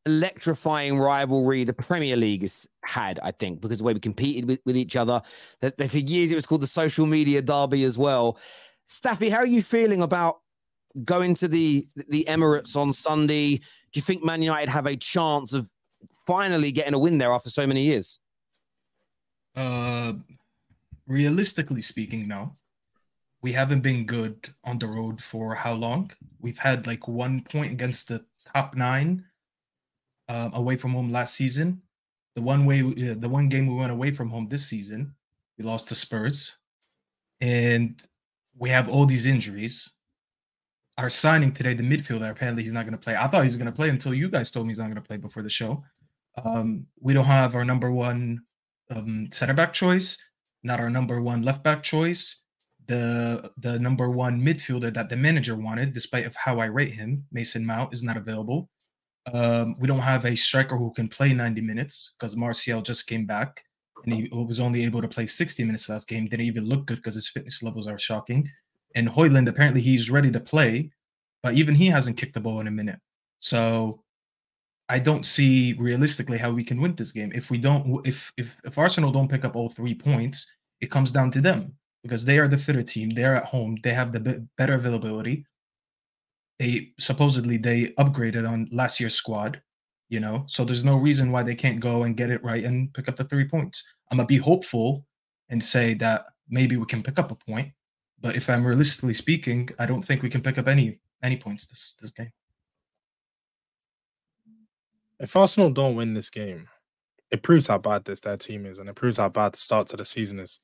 electrifying rivalry the Premier League has had, I think, because of the way we competed with each other. That for years it was called the social media derby as well. Staffy, how are you feeling about going to the Emirates on Sunday? Do you think Man United have a chance of finally getting a win there after so many years? Realistically speaking, no. We haven't been good on the road for how long? We've had like 1 point against the top 9 away from home last season. The one game we went away from home this season, we lost to Spurs, and we have all these injuries. Our signing today, the midfielder, apparently he's not going to play. I thought he was going to play until you guys told me he's not going to play before the show. We don't have our number one center back choice, not our number one left back choice. The number one midfielder that the manager wanted, despite of how I rate him, Mason Mount, is not available. We don't have a striker who can play 90 minutes because Martial just came back and he was only able to play 60 minutes last game. Didn't even look good because his fitness levels are shocking. And Højlund, apparently he's ready to play, but even he hasn't kicked the ball in a minute. So I don't see realistically how we can win this game. If Arsenal don't pick up all 3 points, it comes down to them because they are the fitter team. They're at home. They have the better availability. They upgraded on last year's squad, so there's no reason why they can't go and get it right and pick up the 3 points. I'm gonna be hopeful and say that maybe we can pick up a point, but if I'm realistically speaking, I don't think we can pick up any points this game. If Arsenal don't win this game, it proves how bad their team is, and it proves how bad the start to the season is.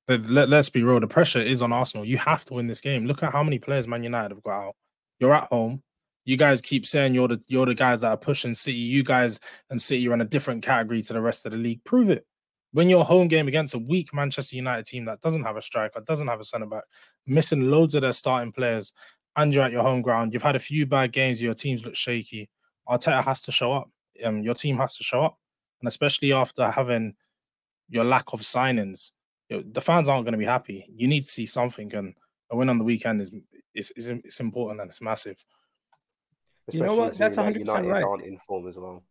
Let's be real, the pressure is on Arsenal. You have to win this game. Look at how many players Man United have got out. You're at home. You guys keep saying you're the guys that are pushing City. You guys and City are in a different category to the rest of the league. Prove it. Win your home game against a weak Manchester United team that doesn't have a striker, doesn't have a centre-back, missing loads of their starting players, and you're at your home ground. You've had a few bad games. Your teams look shaky. Arteta has to show up. Your team has to show up. And especially after having your lack of signings, the fans aren't going to be happy. You need to see something, and a win on the weekend is important and it's massive. Especially, you know what? That's 100% right. Aren't in form as well.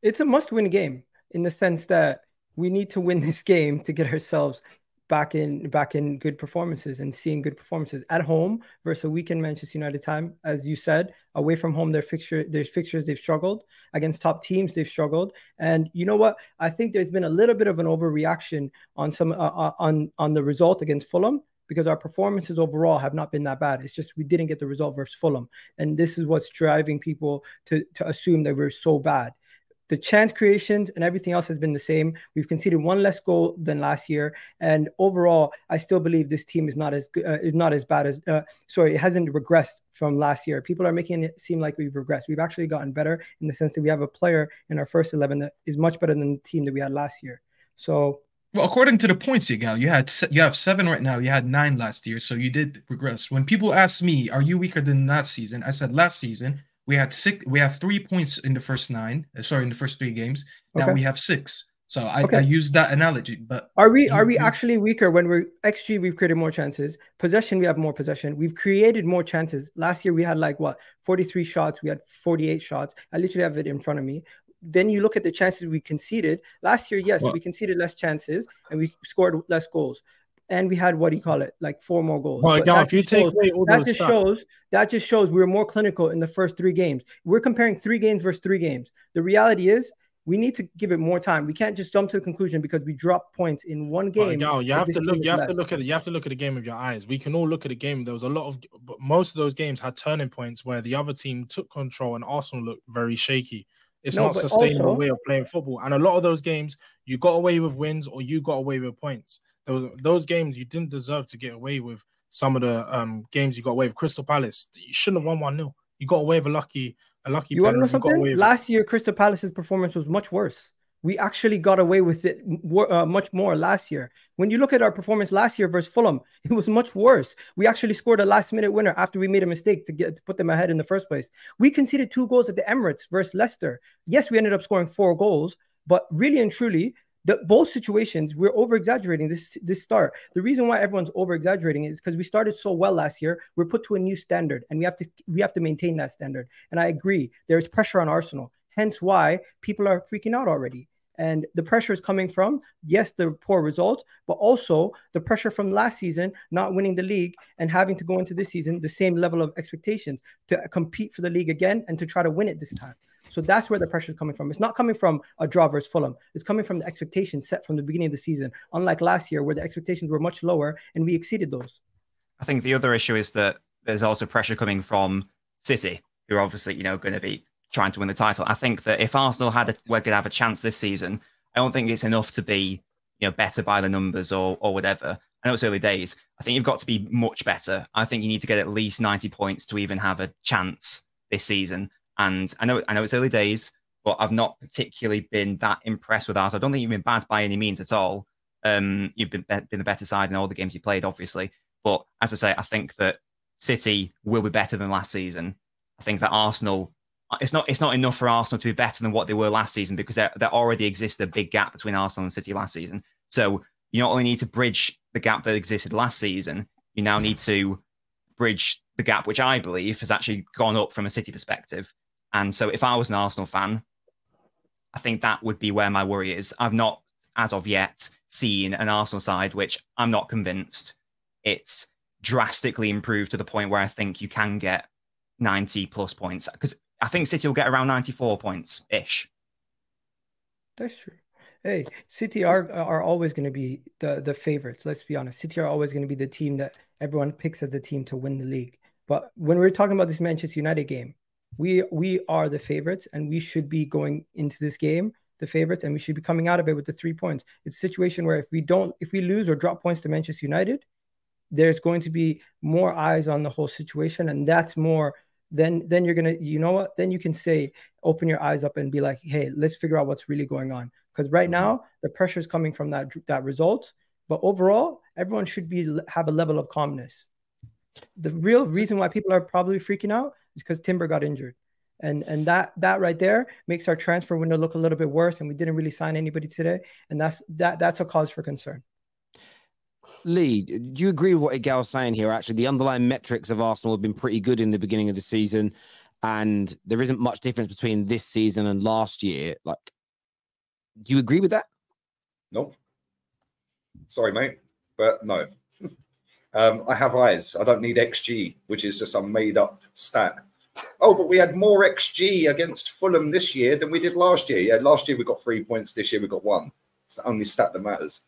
It's a must-win game in the sense that we need to win this game to get ourselves back in good performances and seeing good performances at home versus a weekend Manchester United time. As you said, away from home, their fixtures they've struggled against top teams. They've struggled, and you know what? I think there's been a little bit of an overreaction on some on the result against Fulham because our performances overall have not been that bad. It's just we didn't get the result versus Fulham, and this is what's driving people to assume that we're so bad. The chance creations and everything else has been the same. We've conceded 1 less goal than last year, and overall, I still believe this team is not as bad as. It hasn't regressed from last year. People are making it seem like we've regressed. We've actually gotten better in the sense that we have a player in our first 11 that is much better than the team that we had last year. So, well, according to the points, Egal, you have 7 right now. You had 9 last year, so you did regress. When people ask me, "Are you weaker than last season?" I said last season. We have 3 points in the first 3 games. Now we have 6. So I used that analogy. But are we actually weaker when we're XG? We've created more chances. Possession, we have more possession. We've created more chances. Last year we had 43 shots. We had 48 shots. I literally have it in front of me. Then you look at the chances we conceded. Last year, yes, we conceded less chances and we scored less goals. And we had 4 more goals. Well, if you take away all those stats, that just shows we were more clinical in the first 3 games. We're comparing 3 games versus 3 games. The reality is we need to give it more time. We can't just jump to the conclusion because we dropped points in 1 game. You have to look at the game with your eyes. We can all look at the game. There was but most of those games had turning points where the other team took control and Arsenal looked very shaky. It's not a sustainable way of playing football. And a lot of those games, you got away with wins or you got away with points. Those games, you didn't deserve to get away with some of the games you got away with. Crystal Palace, you shouldn't have won 1-0. You got away with a lucky You want to know something? Last year, Crystal Palace's performance was much worse. We actually got away with it much more last year. When you look at our performance last year versus Fulham, it was much worse. We actually scored a last-minute winner after we made a mistake to put them ahead in the first place. We conceded 2 goals at the Emirates versus Leicester. Yes, we ended up scoring 4 goals, but really and truly, both situations, we're over-exaggerating this start. The reason why everyone's over-exaggerating is because we started so well last year. We're put to a new standard, and we have to maintain that standard. And I agree, there's pressure on Arsenal. Hence why people are freaking out already. And the pressure is coming from, yes, the poor result, but also the pressure from last season, not winning the league and having to go into this season, the same level of expectations to compete for the league again and to try to win it this time. So that's where the pressure is coming from. It's not coming from a draw versus Fulham. It's coming from the expectations set from the beginning of the season, unlike last year where the expectations were much lower and we exceeded those. I think the other issue is that there's also pressure coming from City, who are obviously, you know, going to be trying to win the title. I think that if Arsenal were going to have a chance this season, I don't think it's enough to be, you know, better by the numbers or whatever. I know it's early days. I think you've got to be much better. I think you need to get at least 90 points to even have a chance this season. And I know it's early days, but I've not particularly been that impressed with ours. I don't think you've been bad by any means at all. You've been the better side in all the games you played, obviously. But as I say, I think that City will be better than last season. I think that Arsenal, it's not enough for Arsenal to be better than what they were last season, because there already existed a big gap between Arsenal and City last season. So you not only need to bridge the gap that existed last season, you now need to bridge the gap, which I believe has actually gone up from a City perspective. And so if I was an Arsenal fan, I think that would be where my worry is. I've not, as of yet, seen an Arsenal side which I'm not convinced it's drastically improved to the point where I think you can get 90 plus points, because I think City will get around 94 points ish. That's true. Hey, City are always going to be the favorites. Let's be honest. City are always going to be the team that everyone picks as a team to win the league. But when we're talking about this Manchester United game, we are the favorites, and we should be going into this game the favorites, and we should be coming out of it with the 3 points. It's a situation where if we lose or drop points to Manchester United, there's going to be more eyes on the whole situation, and that's more. Then you're gonna, you know what? Then you can say, open your eyes up and be like, hey, let's figure out what's really going on. Because right now the pressure is coming from that result, but overall, everyone should have a level of calmness. The real reason why people are probably freaking out is because Timber got injured, and that right there makes our transfer window look a little bit worse. And we didn't really sign anybody today, and that's a cause for concern. Lee, do you agree with what Egal's saying here? Actually, the underlying metrics of Arsenal have been pretty good in the beginning of the season, and there isn't much difference between this season and last year. Like, do you agree with that? Nope. Sorry, mate, but no. I have eyes. I don't need XG, which is just some made-up stat. Oh, but we had more XG against Fulham this year than we did last year. Yeah, last year we got 3 points. This year we got 1. It's the only stat that matters.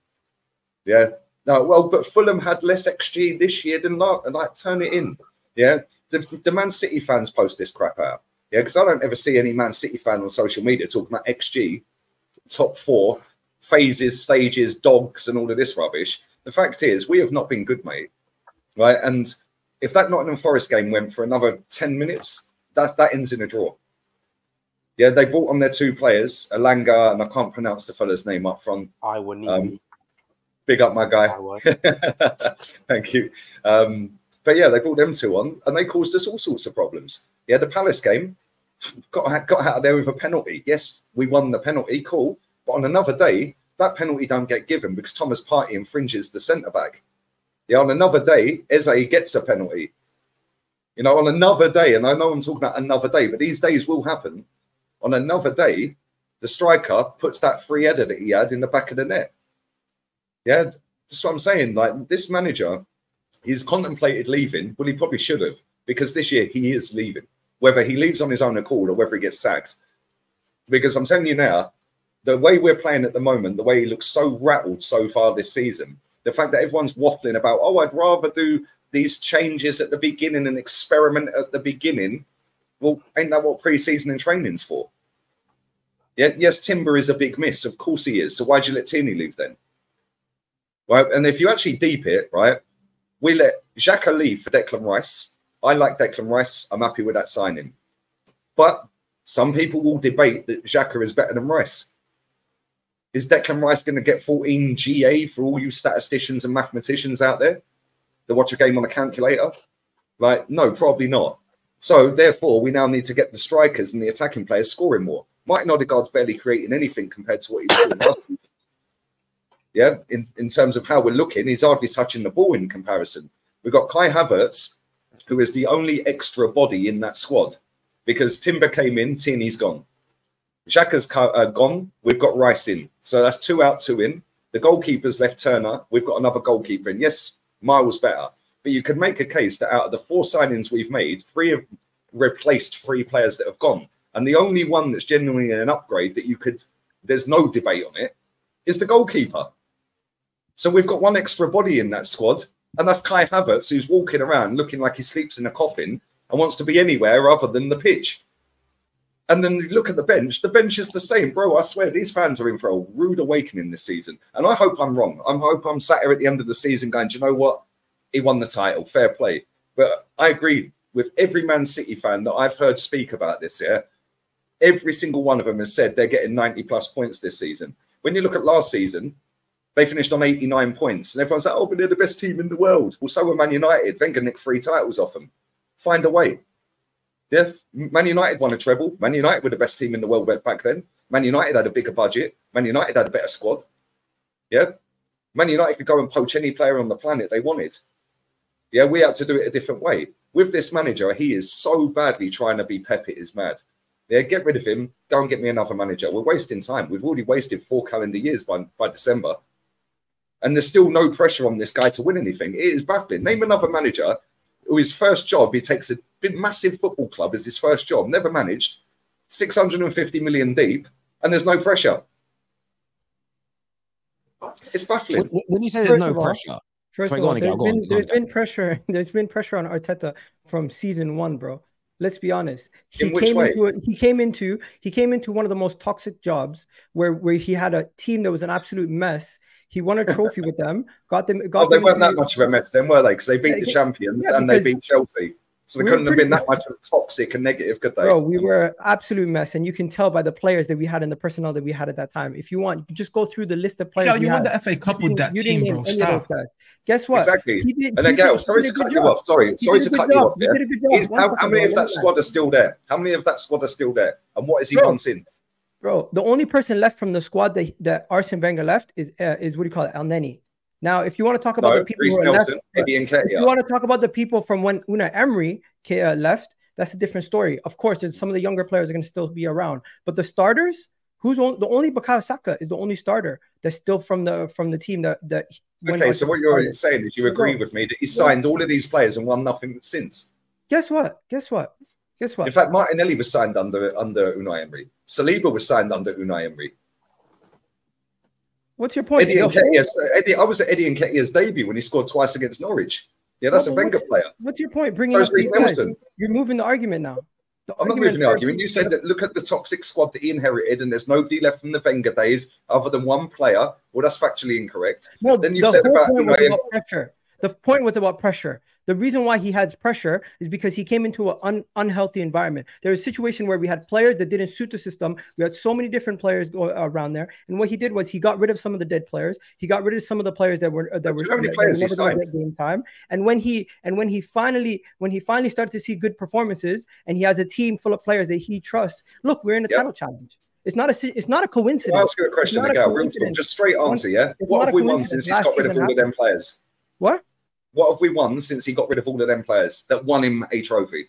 Yeah. No, well, but Fulham had less XG this year than last. And like, turn it in. Yeah. The Man City fans post this crap out. Yeah, because I don't ever see any Man City fan on social media talking about XG, top 4, phases, stages, dogs, and all of this rubbish. The fact is, we have not been good, mate. Right? And if that Nottingham Forest game went for another 10 minutes, that ends in a draw. Yeah, they brought on their 2 players, Alanga, and I can't pronounce the fella's name up front. I wouldn't. Big up, my guy. Thank you. But yeah, they brought them 2 on, and they caused us all sorts of problems. Yeah, the Palace game got out of there with a penalty. Yes, we won the penalty, cool. But on another day, that penalty don't get given because Thomas Partey infringes the centre-back. Yeah, on another day, Eze gets a penalty. You know, on another day, and I know I'm talking about another day, but these days will happen. On another day, the striker puts that free header that he had in the back of the net. Yeah, that's what I'm saying. Like, this manager, he's contemplated leaving. Well, he probably should have, because this year he is leaving. Whether he leaves on his own accord or whether he gets sacked. Because I'm telling you now, the way we're playing at the moment, the way he looks so rattled so far this season, the fact that everyone's waffling about, oh, I'd rather do these changes at the beginning and experiment at the beginning. Well, ain't that what pre-season and training's for? Yeah, yes, Timber is a big miss. Of course he is. So why'd you let Tierney leave then? Right, and if you actually deep it, right, we let Xhaka leave for Declan Rice. I like Declan Rice. I'm happy with that signing. But some people will debate that Xhaka is better than Rice. Is Declan Rice going to get 14 GA for all you statisticians and mathematicians out there that watch a game on a calculator? Like, no, probably not. So, therefore, we now need to get the strikers and the attacking players scoring more. Martin Odegaard's barely creating anything compared to what he was doing last season. Yeah, in terms of how we're looking, he's hardly touching the ball in comparison. We've got Kai Havertz, who is the only extra body in that squad, because Timber came in, Tierney's gone. Xhaka's gone. We've got Rice in. So that's 2 out, 2 in. The goalkeeper's left Turner. We've got another goalkeeper in. Yes, Miles better. But you could make a case that out of the 4 signings we've made, 3 have replaced 3 players that have gone. And the only one that's genuinely an upgrade that you could, there's no debate on it, is the goalkeeper. So we've got 1 extra body in that squad. And that's Kai Havertz, who's walking around looking like he sleeps in a coffin and wants to be anywhere other than the pitch. And then you look at the bench is the same. Bro, I swear, these fans are in for a rude awakening this season. And I hope I'm wrong. I hope I'm sat here at the end of the season going, do you know what? He won the title. Fair play. But I agree with every Man City fan that I've heard speak about this here. Every single one of them has said they're getting 90-plus points this season. When you look at last season, they finished on 89 points. And everyone's like, oh, but they're the best team in the world. Well, so were Man United. Wenger nicked 3 titles off them. Find a way. Yeah, Man United won a treble. Man United were the best team in the world back then. Man United had a bigger budget. Man United had a better squad. Yeah. Man United could go and poach any player on the planet they wanted. Yeah, we had to do it a different way. With this manager, he is so badly trying to be Pep, it is mad. Yeah, get rid of him. Go and get me another manager. We're wasting time. We've already wasted 4 calendar years by December. And there's still no pressure on this guy to win anything. It is baffling. Name another manager who his first job, he takes a big, massive football club as his first job, never managed, 650 million deep, and there's no pressure. It's baffling. When you say there's no pressure, first of all, there's been pressure. There's been pressure on Arteta from season 1, bro. Let's be honest. He came into one of the most toxic jobs where he had a team that was an absolute mess. He won a trophy with them. They weren't that much of a mess then, were they? Because they beat the champions and they beat Chelsea. So they couldn't have been that much of toxic and negative, could they? Bro, we were an absolute mess. And you can tell by the players that we had and the personnel that we had at that time. If you want, you can just go through the list of players. You won the FA Cup with that team, bro. Stop. Guess what? Exactly. And then, Gail, sorry to cut you off. Sorry to cut you off. How many of that squad are still there? How many of that squad are still there? And what has he done since? Bro, the only person left from the squad that Arsene Wenger left is what do you call it? El Neni. Now, if you want to talk about the people who are left, if you want to talk about the people from when Unai Emery left, that's a different story. Of course, there's some of the younger players are going to still be around, but the starters, the only Bukayo Saka is the only starter that's still from the team that. Okay, so what you're saying is you agree with me that he signed all of these players and won nothing since. Guess what? In fact, Martinelli was signed under Unai Emery. Saliba was signed under Unai Emery. What's your point? I was at Eddie Nketiah's debut when he scored twice against Norwich. Yeah, that's a Wenger player. What's your point? Bringing up these guys. You're moving the argument now. I'm not moving the argument. You said that look at the toxic squad that he inherited and there's nobody left from the Wenger days other than 1 player. Well, that's factually incorrect. No, then you said about pressure. The point was about pressure. The reason why he had pressure is because he came into an unhealthy environment. There was a situation where we had players that didn't suit the system. We had so many different players around there. And what he did was he got rid of some of the dead players. He got rid of some of the players that were game time. And when he finally started to see good performances and he has a team full of players that he trusts. Look, we're in a title challenge. It's not a coincidence. I'll ask you a question again. Just straight answer, yeah? What have we won since he's got rid of all of them players? What? What have we won since he got rid of all of them players that won him a trophy?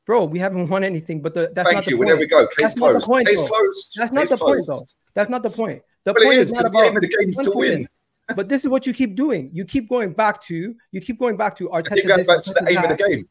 Bro, we haven't won anything, but that's not the point. Thank you. Well, there we go. Case closed. Case closed. That's not the point, though. That's not the point. The point is not about the games to win. But this is what you keep doing. You keep going back to Arteta. You go back to the aim of the game.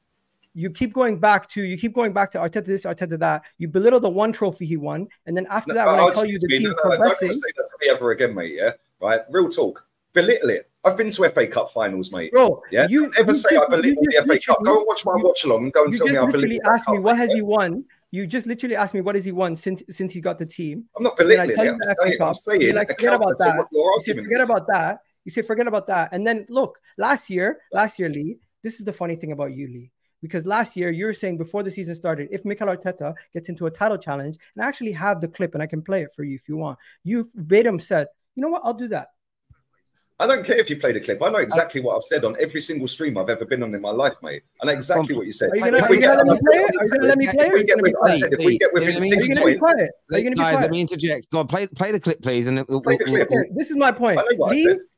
You keep going back to Arteta this, Arteta that. You belittle the 1 trophy he won, and then after that, when I tell you the team progressing, don't say that to me ever again, mate. Yeah, right. Real talk. Belittle it. I've been to FA Cup finals, mate. Bro, yeah. Don't ever say I belittle the FA Cup. Go and watch my watch along and go and tell me I belittle. You just literally asked me what has he won. You just literally asked me what has he won since he got the team. I'm not belittling it. I'm saying like, forget about that. You say forget about that. And then look, last year, Lee. This is the funny thing about you, Lee. Because last year you were saying before the season started, if Mikel Arteta gets into a title challenge, and I actually have the clip and I can play it for you if you want. You verbatim said, you know what, I'll do that. I don't care if you play the clip. I know exactly what I've said on every single stream I've ever been on in my life, mate. I know exactly what you said. Are you going to let me play it? If we get within 6 points. Guys, let me interject. Go on, play the clip, please. And play the clip. This is my point.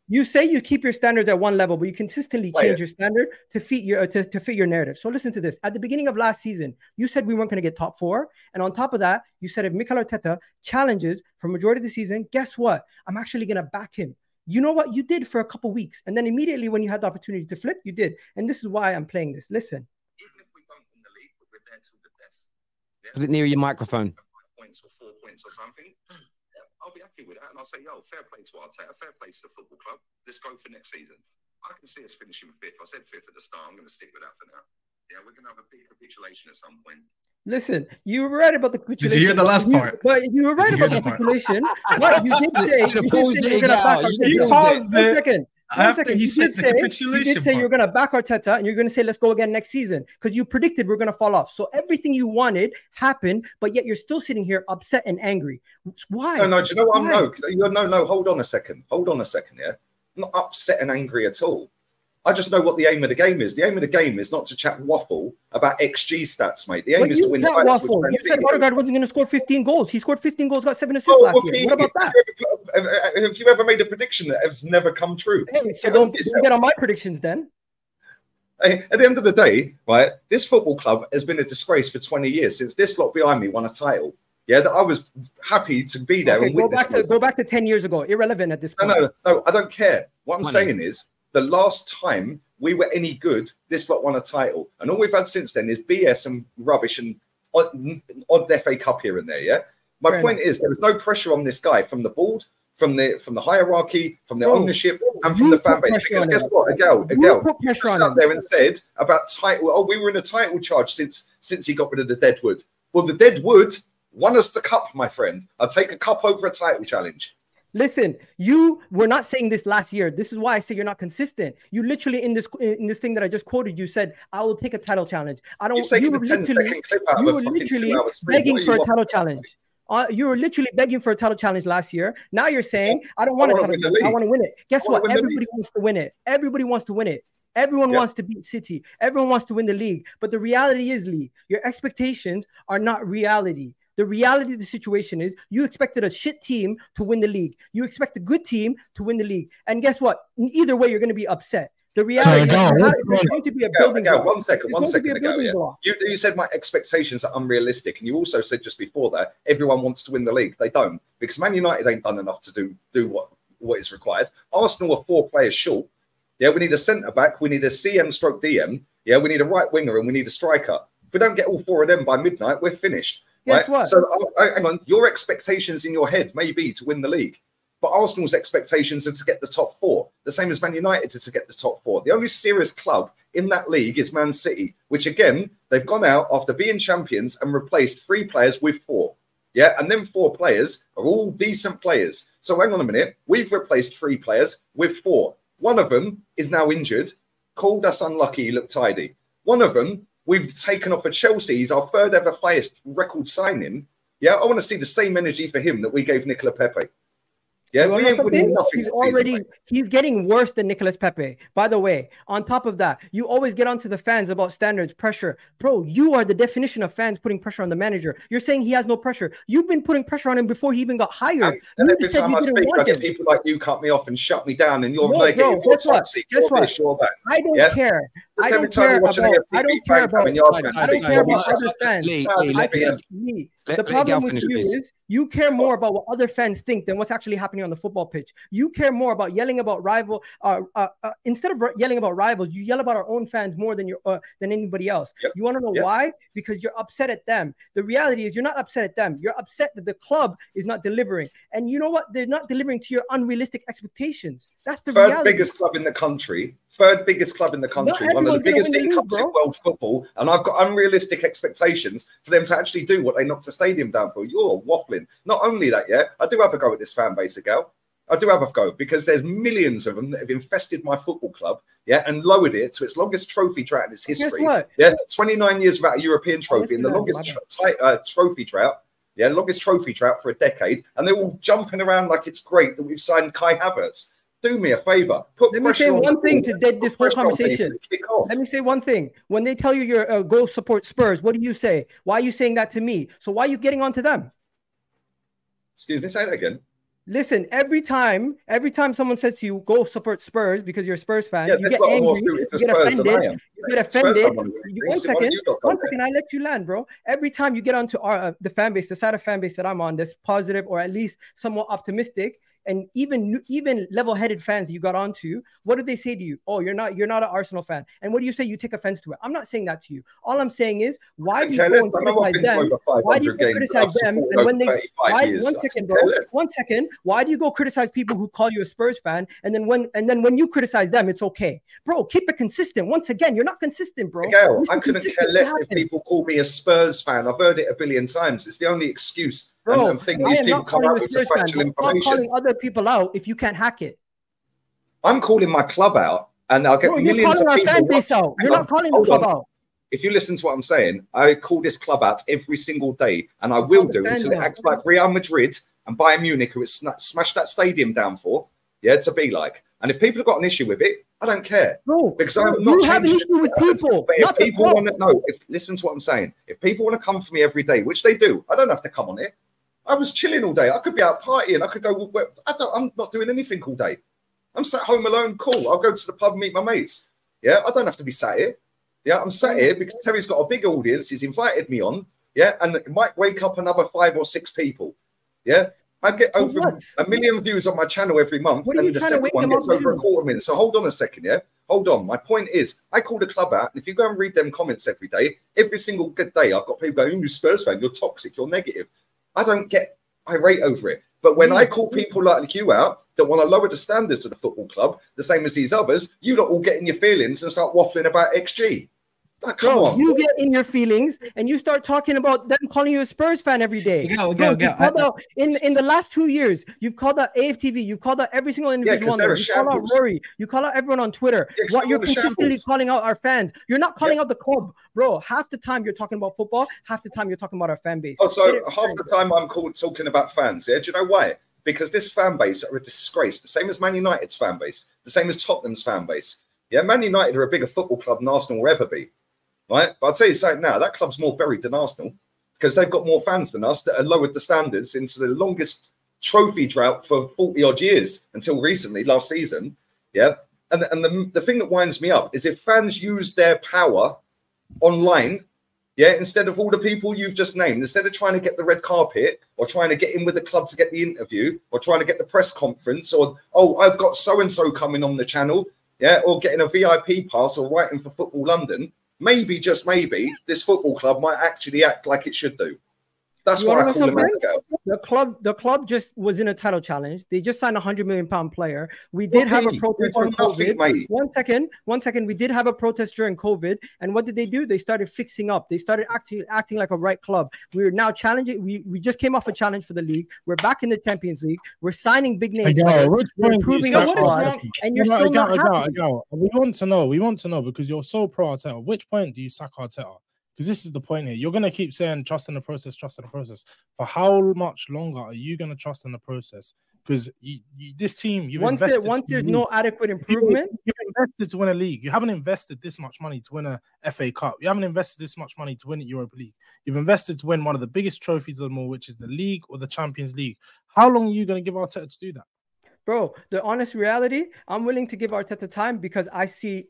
You say you keep your standards at one level, but you consistently change your standard to fit your to fit your narrative. So listen to this. At the beginning of last season, you said we weren't going to get top 4, and on top of that, you said if Mikel Arteta challenges for majority of the season, guess what? I'm actually going to back him. You know what? You did for a couple of weeks, and then immediately when you had the opportunity to flip, you did. And this is why I'm playing this. Listen. Even if we don't win the league, but we're there till the death. Yeah? Put it near your microphone. 5 points or 4 points or something. I'll be happy with that, and I'll say, yo, fair play to Arteta, fair play to the football club. Let's go for next season. I can see us finishing 5th. I said 5th at the start. I'm going to stick with that for now. Yeah, we're going to have a big capitulation at some point. Listen, you were right about the capitulation. Did you hear the last part? But you were right about the capitulation. What you did say, you did say you're going to back Arteta. 1 second. You did say you're going to back Arteta and you're going to say, let's go again next season, because you predicted we're going to fall off. So everything you wanted happened, but yet you're still sitting here upset and angry. Why? No, do you know what? No, hold on a second. Yeah. I'm not upset and angry at all. I just know what the aim of the game is. The aim of the game is not to chat waffle about XG stats, mate. The aim is to win titles. You said Odegaard wasn't going to score 15 goals. He scored 15 goals, got 7 assists last year. What about that? Have you ever made a prediction that has never come true? Hey, so don't get on my predictions then. Hey, at the end of the day, right, this football club has been a disgrace for 20 years since this lot behind me won a title. Yeah, that I was happy to be there. Okay, and go back to 10 years ago. Irrelevant at this point. No, I don't care. What I'm saying is, the last time we were any good, this lot won a title. And all we've had since then is BS and rubbish and odd FA Cup here and there, yeah? My point is, there was no pressure on this guy from the board, from the hierarchy, from the ownership, and from the fan base. Because guess what? Egal sat out there and said about title, oh, we were in a title charge since he got rid of the Deadwood. Well, the Deadwood won us the cup, my friend. I'll take a cup over a title challenge. Listen, you were not saying this last year. This is why I say you're not consistent. You literally in this thing that I just quoted, you said, "I will take a title challenge." I don't. You were literally begging for a title challenge. You were literally begging for a title challenge last year. Now you're saying, "I don't want a title challenge. I want to win it." Guess what? Everybody wants to win it. Everybody wants to win it. Everyone wants to beat City. Everyone wants to win the league. But the reality is, Lee, your expectations are not reality. The reality of the situation is you expected a shit team to win the league. You expect a good team to win the league. And guess what? Either way, you're going to be upset. The reality is there's going to be a building block. One second ago. You said my expectations are unrealistic. And you also said just before that, everyone wants to win the league. They don't. Because Man United ain't done enough to do what is required. Arsenal are 4 players short. Yeah, we need a centre-back. We need a CM/DM. Yeah, we need a right winger and we need a striker. If we don't get all 4 of them by midnight, we're finished. Guess what? So, hang on. Your expectations in your head may be to win the league, but Arsenal's expectations are to get the top 4. The same as Man United to get the top 4. The only serious club in that league is Man City, which again, they've gone out after being champions and replaced 3 players with 4. Yeah, and then 4 players are all decent players. So hang on a minute. We've replaced 3 players with 4. One of them is now injured. Called us unlucky. He looked tidy. One of them we've taken off of Chelsea. He's our 3rd ever highest record signing. Yeah, I want to see the same energy for him that we gave Nicola Pepe. Yeah, we ain't winning nothing. He's getting worse than Nicolas Pepe. By the way, on top of that, you always get onto the fans about standards, pressure. Bro, you are the definition of fans putting pressure on the manager. You're saying he has no pressure. You've been putting pressure on him before he even got hired. And every time I speak, I get people like you cut me off and shut me down, and you're negative, you're toxic, you're this, you're that. I don't care. I don't care about other fans. The problem with you is you care more about what other fans think than what's actually happening on the football pitch. You care more about yelling about instead of yelling about rivals, you yell about our own fans more than anybody else. Yep. You want to know why? Because you're upset at them. The reality is you're not upset at them. You're upset that the club is not delivering. And you know what? They're not delivering to your unrealistic expectations. That's the reality. 3rd biggest club in the country. 3rd biggest club in the country, one of the biggest incomes in world football, and I've got unrealistic expectations for them to actually do what they knocked the stadium down for. You're waffling. Not only that, I do have a go at this fan base, Egal. I do have a go because there's millions of them that have infested my football club, and lowered it to its longest trophy drought in its history. 29 years without a European trophy and the longest trophy drought. Yeah, longest trophy drought for a decade, and they're all jumping around like it's great that we've signed Kai Havertz. Do me a favor. Let me say one thing to dead this whole conversation. Let me say one thing. When they tell you you're go support Spurs, what do you say? Why are you saying that to me? So why are you getting on to them? Excuse me, say that again. Listen, every time someone says to you, go support Spurs because you're a Spurs fan, Yeah, you get angry, you get offended, One second, I let you land, bro. Every time you get onto the fan base, the side of fan base that I'm on, that's positive or at least somewhat optimistic, and even level-headed fans you got onto, what do they say to you? Oh, you're not an Arsenal fan. And what do you say? You take offense to it. I'm not saying that to you. All I'm saying is, why do you go and criticize them? Why do you go criticize them? And when they, one second, why do you go criticize people who call you a Spurs fan? And then when you criticize them, it's okay, bro. Keep it consistent. Once again, you're not consistent, bro. Egal, I couldn't care less if people call me a Spurs fan. I've heard it a billion times. It's the only excuse. Bro, and thing these people come out with factual information. Stop calling other people out if you can't hack it. I'm calling my club out, and I'll get millions of people. You're calling our fan base out. You're not calling the club out. If you listen to what I'm saying, I call this club out every single day, and I will do until it acts like Real Madrid and Bayern Munich, who it's smashed that stadium down for. Yeah, to be like. And if people have got an issue with it, I don't care. No, because I'm not. You have an issue with people. But if people want to know, listen to what I'm saying. If people want to come for me every day, which they do, I don't have to come on it. I was chilling all day. I could be out partying. I could go. I'm not doing anything all day. I'm sat home alone. Cool. I'll go to the pub and meet my mates. Yeah, I don't have to be sat here. Yeah, I'm sat here because Terry's got a big audience. He's invited me on. Yeah, and it might wake up another 5 or 6 people. Yeah, I get over 1 million views on my channel every month, and the second one gets over a 250,000. So hold on a second. Yeah, hold on. My point is, I call the club out, and if you go and read them comments every day, every single good day, I've got people going, "You're a Spurs fan. You're toxic. You're negative." I don't get irate over it. But when I call people like you out that want to lower the standards of the football club, the same as these others, you lot all get in your feelings and start waffling about XG. Like, come on. You get in your feelings and you start talking about them calling you a Spurs fan every day. In the last 2 years, you've called out AFTV, you've called out every single individual on there. You call out Rory, you call out everyone on Twitter. You're consistently calling out our fans. You're not calling out the club, bro. Half the time you're talking about football, half the time you're talking about our fan base. Oh, so half the time I'm talking about fans. Yeah, do you know why? Because this fan base are a disgrace. The same as Man United's fan base, the same as Tottenham's fan base. Yeah, Man United are a bigger football club than Arsenal will ever be. Right, but I'll tell you something now, that club's more buried than Arsenal because they've got more fans than us that have lowered the standards into the longest trophy drought for 40 odd years until recently, last season. Yeah, and the thing that winds me up is if fans use their power online, yeah, instead of all the people you've just named, instead of trying to get the red carpet or trying to get in with the club to get the interview or trying to get the press conference or, oh, I've got so-and-so coming on the channel, yeah, or getting a VIP pass or writing for Football London, maybe, just maybe, this football club might actually act like it should do. That's why I call them out. The club just was in a title challenge. They just signed a £100 million player. We did have a protest for COVID. One second. We did have a protest during COVID. And what did they do? They started fixing up. They started acting like a right club. We're now challenging. We just came off a challenge for the league. We're back in the Champions League. We're signing big names. We're improving our squad. And you're still not happy. We want to know because you're so pro Arteta. Which point do you sack Arteta? Because this is the point here. You're going to keep saying trust in the process, trust in the process. For how much longer are you going to trust in the process? Because this team, once there's no adequate improvement, you've invested to win a league. You haven't invested this much money to win a FA Cup. You haven't invested this much money to win a Europa League. You've invested to win one of the biggest trophies of them all, which is the league or the Champions League. How long are you going to give Arteta to do that? Bro, the honest reality, I'm willing to give Arteta time because I see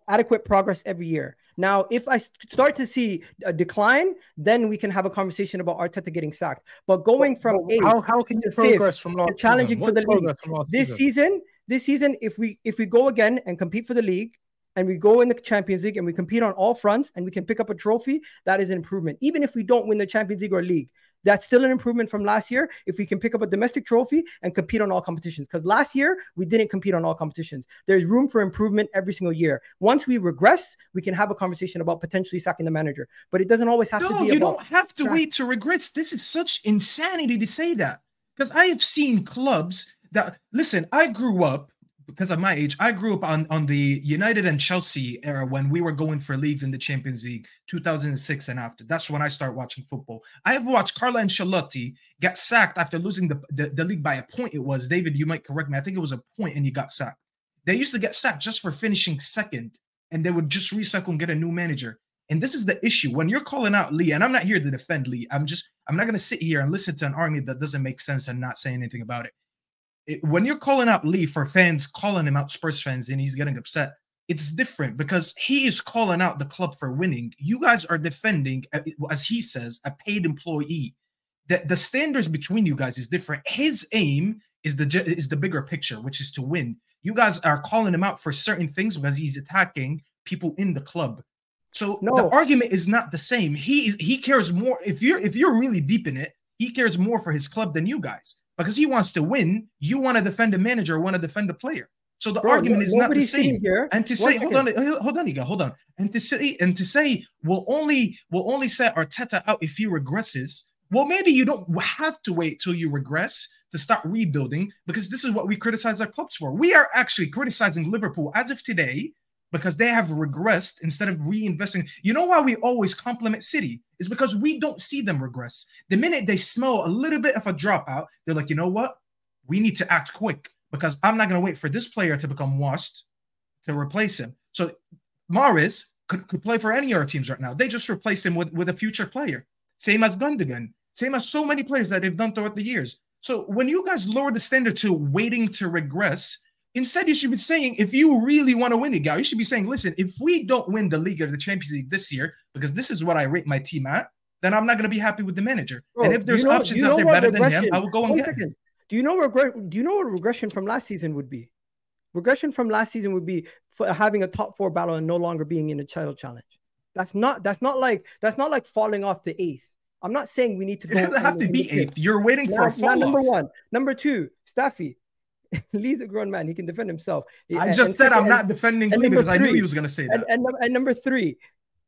adequate progress every year. Now, if I start to see a decline, then we can have a conversation about Arteta getting sacked. But going from how can you progress from last challenging for the league this season, if we go again and compete for the league, and we go in the Champions League and we compete on all fronts and we can pick up a trophy, that is an improvement. Even if we don't win the Champions League or league, that's still an improvement from last year if we can pick up a domestic trophy and compete on all competitions. Because last year, we didn't compete on all competitions. There's room for improvement every single year. Once we regress, we can have a conversation about potentially sacking the manager. But it doesn't always have to be you don't have to wait to regrets. This is such insanity to say that. Because I have seen clubs that, listen, I grew up, because of my age, I grew up on the United and Chelsea era when we were going for leagues in the Champions League, 2006 and after. That's when I started watching football. I have watched Carlo Ancelotti get sacked after losing the league by a point. It was, David, you might correct me. I think it was a point and he got sacked. They used to get sacked just for finishing second, and they would just recycle and get a new manager. And this is the issue. When you're calling out Lee, and I'm not here to defend Lee. I'm not going to sit here and listen to an argument that doesn't make sense and not say anything about it. When you're calling out Lee for fans calling him out, Spurs fans, and he's getting upset, it's different because he is calling out the club for winning. You guys are defending, as he says, a paid employee. The standards between you guys is different. His aim is the bigger picture, which is to win. You guys are calling him out for certain things because he's attacking people in the club. So the argument is not the same. He cares more. If you're really deep in it, he cares more for his club than you guys because he wants to win. You want to defend a manager, or want to defend a player. So the argument is not the same. And to say, hold on, Egal, hold on. And to say, we'll only set Arteta out if he regresses. Well, maybe you don't have to wait till you regress to start rebuilding, because this is what we criticize our clubs for. We are actually criticizing Liverpool as of today because they have regressed instead of reinvesting. You know why we always compliment City? Is because we don't see them regress. The minute they smell a little bit of a dropout, they're like, you know what? We need to act quick because I'm not going to wait for this player to become washed to replace him. So Mahrez could play for any of our teams right now. They just replaced him with a future player. Same as Gundogan. Same as so many players that they've done throughout the years. So when you guys lower the standard to waiting to regress, instead you should be saying, if you really want to win it, guy, you should be saying, listen, if we don't win the league or the Champions League this year, because this is what I rate my team at, then I'm not going to be happy with the manager. Bro, and if there's options out there better than him, I will go and get him. Do you know what regression from last season would be? Regression from last season would be for having a top 4 battle and no longer being in a title challenge. That's not like falling off the 8th. I'm not saying we need to go. It doesn't have to be 8th. You're waiting for a fall off. Number 1. Number 2, Staffy. Lee's a grown man. He can defend himself. I just said I'm not defending Lee because I knew he was going to say that. And number 3,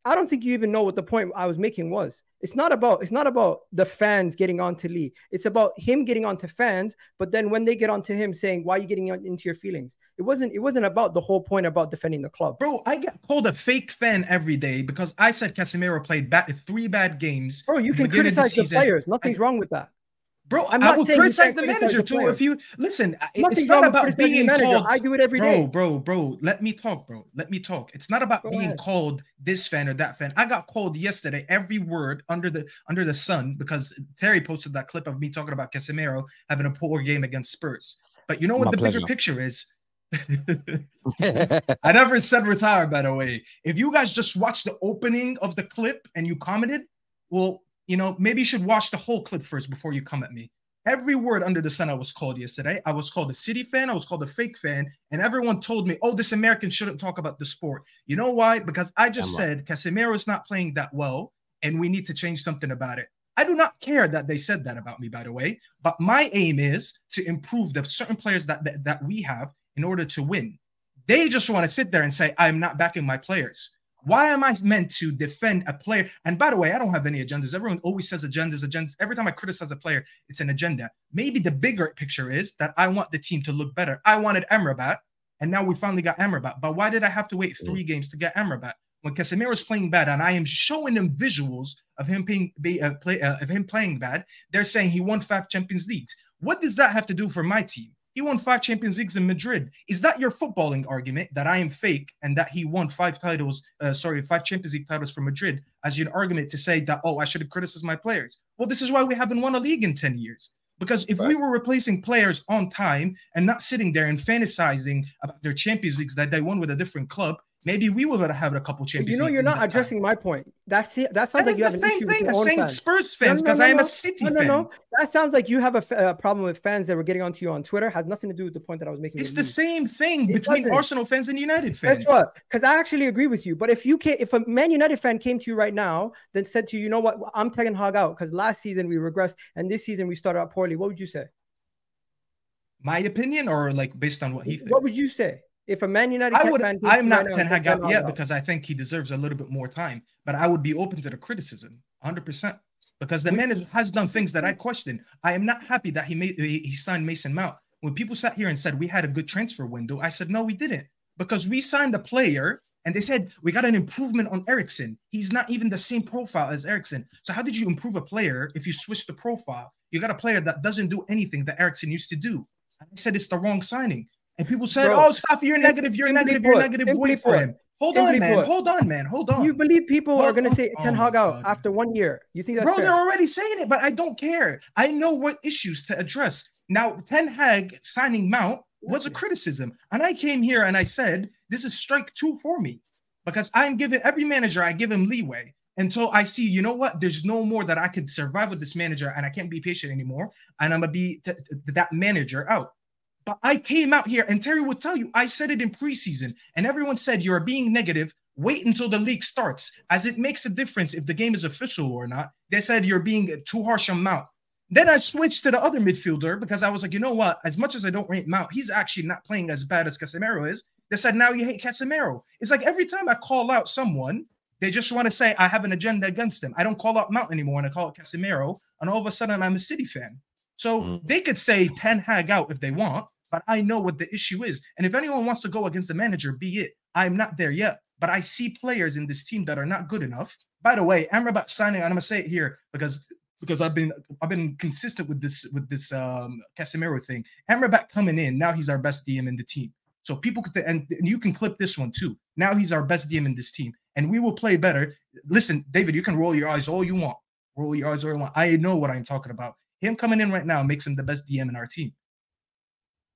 I don't think you even know what the point I was making was. It's not about the fans getting onto Lee. It's about him getting onto fans, but then when they get onto him saying, why are you getting into your feelings? It wasn't about the whole point about defending the club. Bro, I get called a fake fan every day because I said Casemiro played 3 bad games. Bro, you can criticize the players. Nothing's wrong with that. Bro, I will criticize the manager too. If you listen, it's not about being called. I do it every day. Bro. Let me talk, bro. Let me talk. It's not about being called this fan or that fan. I got called yesterday every word under the sun because Terry posted that clip of me talking about Casemiro having a poor game against Spurs. But you know what bigger picture is? I never said retire, by the way. If you guys just watched the opening of the clip and you commented, well, you know, maybe you should watch the whole clip first before you come at me. Every word under the sun I was called yesterday. I was called a City fan. I was called a fake fan. And everyone told me, oh, this American shouldn't talk about the sport. You know why? Because I just said Casemiro is not playing that well and we need to change something about it. I do not care that they said that about me, by the way. But my aim is to improve the certain players that we have in order to win. They just want to sit there and say, I'm not backing my players. Why am I meant to defend a player? And by the way, I don't have any agendas. Everyone always says agendas. Every time I criticize a player, it's an agenda. Maybe the bigger picture is that I want the team to look better. I wanted Amrabat, and now we finally got Amrabat. But why did I have to wait 3 games to get Amrabat? When Casemiro is playing bad, and I am showing them visuals of him playing bad, they're saying he won 5 Champions Leagues. What does that have to do for my team? He won 5 Champions Leagues in Madrid. Is that your footballing argument that I am fake and that he won 5 Champions League titles for Madrid as your argument to say that, oh, I should have criticized my players? Well, this is why we haven't won a league in 10 years. Because if we were replacing players on time and not sitting there and fantasizing about their Champions Leagues that they won with a different club, maybe we would have had a couple Champions Leagues. You know, you're not addressing my point. That sounds like you have an issue with your own fans. Spurs fans, because I am a City fan. No. That sounds like you have a problem with fans that were getting onto you on Twitter. Has nothing to do with the point that I was making. It's the same thing between Arsenal fans and United fans. Guess what? Because I actually agree with you. But if a Man United fan came to you right now, then said to you, you know what, I'm taking Hog out because last season we regressed and this season we started out poorly, what would you say? My opinion, or like based on what he thinks? What would you say? If a Man United fan, I'm not Ten Hag out yet because I think he deserves a little bit more time. But I would be open to the criticism, 100%, because the man has done things that I question. I am not happy that he signed Mason Mount. When people sat here and said we had a good transfer window, I said no, we didn't, because we signed a player and they said we got an improvement on Eriksen. He's not even the same profile as Eriksen. So how did you improve a player if you switch the profile? You got a player that doesn't do anything that Eriksen used to do. I said it's the wrong signing. And people said, oh, stop, you're negative. Wait for him. Hold on, man. Hold on. You believe people are going to say Ten Hag out God. after 1 year? You think that's Bro, fair? they're already saying it, but I don't care. I know what issues to address. Now, Ten Hag signing Mount was a criticism. And I came here and I said, this is strike 2 for me. Because I'm giving every manager, I give him leeway until I see, you know what? There's no more that I could survive with this manager and I can't be patient anymore. And I'm going to be that manager out. But I came out here and Terry would tell you, I said it in preseason and everyone said you're being negative. Wait until the league starts, as it makes a difference if the game is official or not. They said you're being too harsh on Mount. Then I switched to the other midfielder because I was like, you know what? As much as I don't rate Mount, he's actually not playing as bad as Casemiro is. They said, now you hate Casemiro. It's like every time I call out someone, they just want to say I have an agenda against them. I don't call out Mount anymore and I call it Casemiro. And all of a sudden I'm a City fan. So they could say Ten Hag out if they want, but I know what the issue is. And if anyone wants to go against the manager, be it. I'm not there yet. But I see players in this team that are not good enough. By the way, Amrabat signing, and I'm gonna say it here because I've been consistent with this Casemiro thing. Amrabat coming in, now he's our best DM in the team. So people could, and you can clip this one too. Now he's our best DM in this team, and we will play better. Listen, David, you can roll your eyes all you want. Roll your eyes all you want. I know what I'm talking about. Him coming in right now makes him the best DM in our team.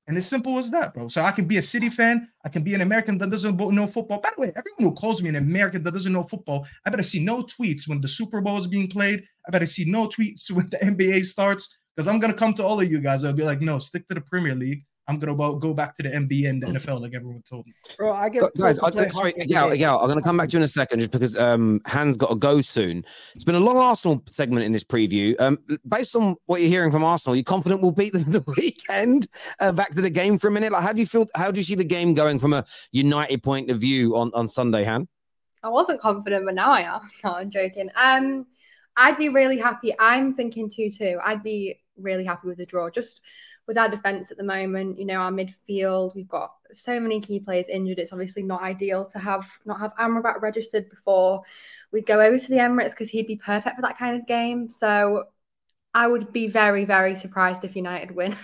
And as simple as that, bro. So I can be a City fan. I can be an American that doesn't know football. By the way, everyone who calls me an American that doesn't know football, I better see no tweets when the Super Bowl is being played. I better see no tweets when the NBA starts, because I'm going to come to all of you guys. I'll be like, no, stick to the Premier League. I'm going to go back to the NBA and the NFL like everyone told me. Bro, I get guys, sorry, I'm going to come back to you in a second just because Han's got to go soon. It's been a long Arsenal segment in this preview. Based on what you're hearing from Arsenal, you confident we'll beat them the weekend? Back to the game for a minute. Like, how do you feel? How do you see the game going from a United point of view on Sunday, Han? I wasn't confident, but now I am. No, I'm joking. I'd be really happy. I'm thinking 2-2. I'd be really happy with the draw. Just with our defense at the moment, you know, our midfield, we've got so many key players injured. It's obviously not ideal to not have Amrabat registered before we go over to the Emirates, because he'd be perfect for that kind of game. So I would be very, very surprised if United win.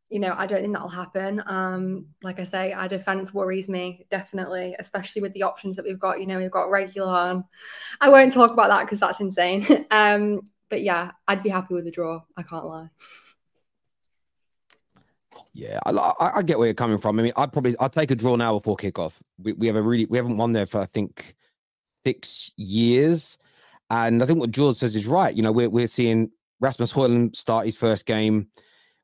You know, I don't think that'll happen. Like I say, our defense worries me, definitely, especially with the options that we've got. You know, we've got Regulon. I won't talk about that because that's insane. But yeah, I'd be happy with the draw. I can't lie. Yeah, I get where you're coming from. I mean, I'd take a draw now before kickoff. We haven't won there for, I think, 6 years. And I think what George says is right. You know, we're seeing Rasmus Højlund start his first game.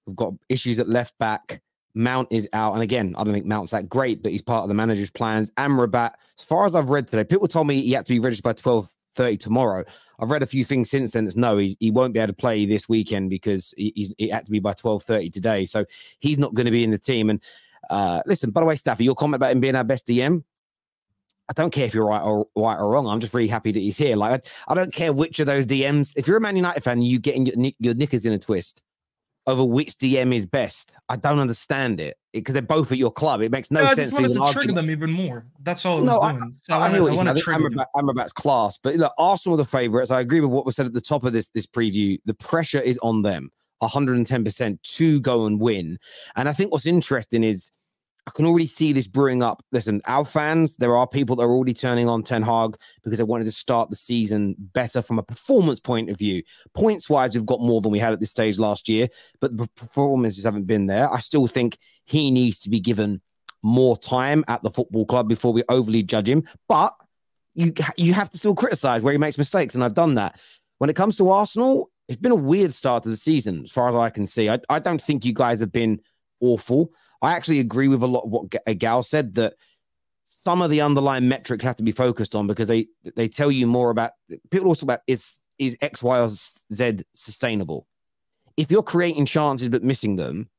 We've got issues at left back. Mount is out. And again, I don't think Mount's that great, but he's part of the manager's plans. Amrabat, as far as I've read today, people told me he had to be registered by 12:30 tomorrow. I've read a few things since then. It's no, he won't be able to play this weekend because he had to be by 12:30 today. So he's not going to be in the team. And listen, by the way, Staffy, your comment about him being our best DM, I don't care if you're right or wrong. I'm just really happy that he's here. Like, I don't care which of those DMs. If you're a Man United fan, you getting your knickers in a twist over which DM is best. I don't understand it because they're both at your club. It makes no sense. I just wanted to trigger them even more. That's all I was doing. I hear what you're saying. Amrabat's class, but look, Arsenal are the favourites. I agree with what was said at the top of this preview. The pressure is on them, 110% to go and win. And I think what's interesting is I can already see this brewing up. Listen, our fans, there are people that are already turning on Ten Hag because they wanted to start the season better from a performance point of view. Points-wise, we've got more than we had at this stage last year, but the performances haven't been there. I still think he needs to be given more time at the football club before we overly judge him. But you have to still criticize where he makes mistakes, and I've done that. When it comes to Arsenal, it's been a weird start to the season, as far as I can see. I don't think you guys have been awful. I actually agree with a lot of what Egal said, that some of the underlying metrics have to be focused on because they tell you more about, people also about is X, Y, or Z sustainable? If you're creating chances but missing them,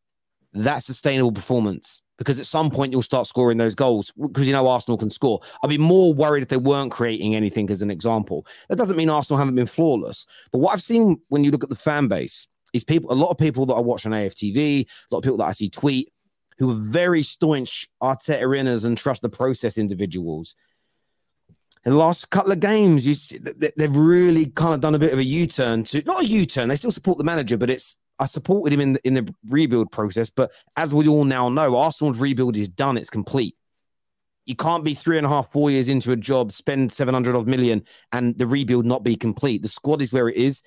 that's sustainable performance, because at some point you'll start scoring those goals because you know Arsenal can score. I'd be more worried if they weren't creating anything, as an example. That doesn't mean Arsenal haven't been flawless. But what I've seen when you look at the fan base is a lot of people that I watch on AFTV, a lot of people that I see tweet, who are very staunch Arteta inners and trust the process individuals. In the last couple of games, you see, they've really kind of done a bit of a U-turn not a U-turn. They still support the manager, but I supported him in the rebuild process. But as we all now know, Arsenal's rebuild is done. It's complete. You can't be 3.5, 4 years into a job, spend 700 odd million, and the rebuild not be complete. The squad is where it is,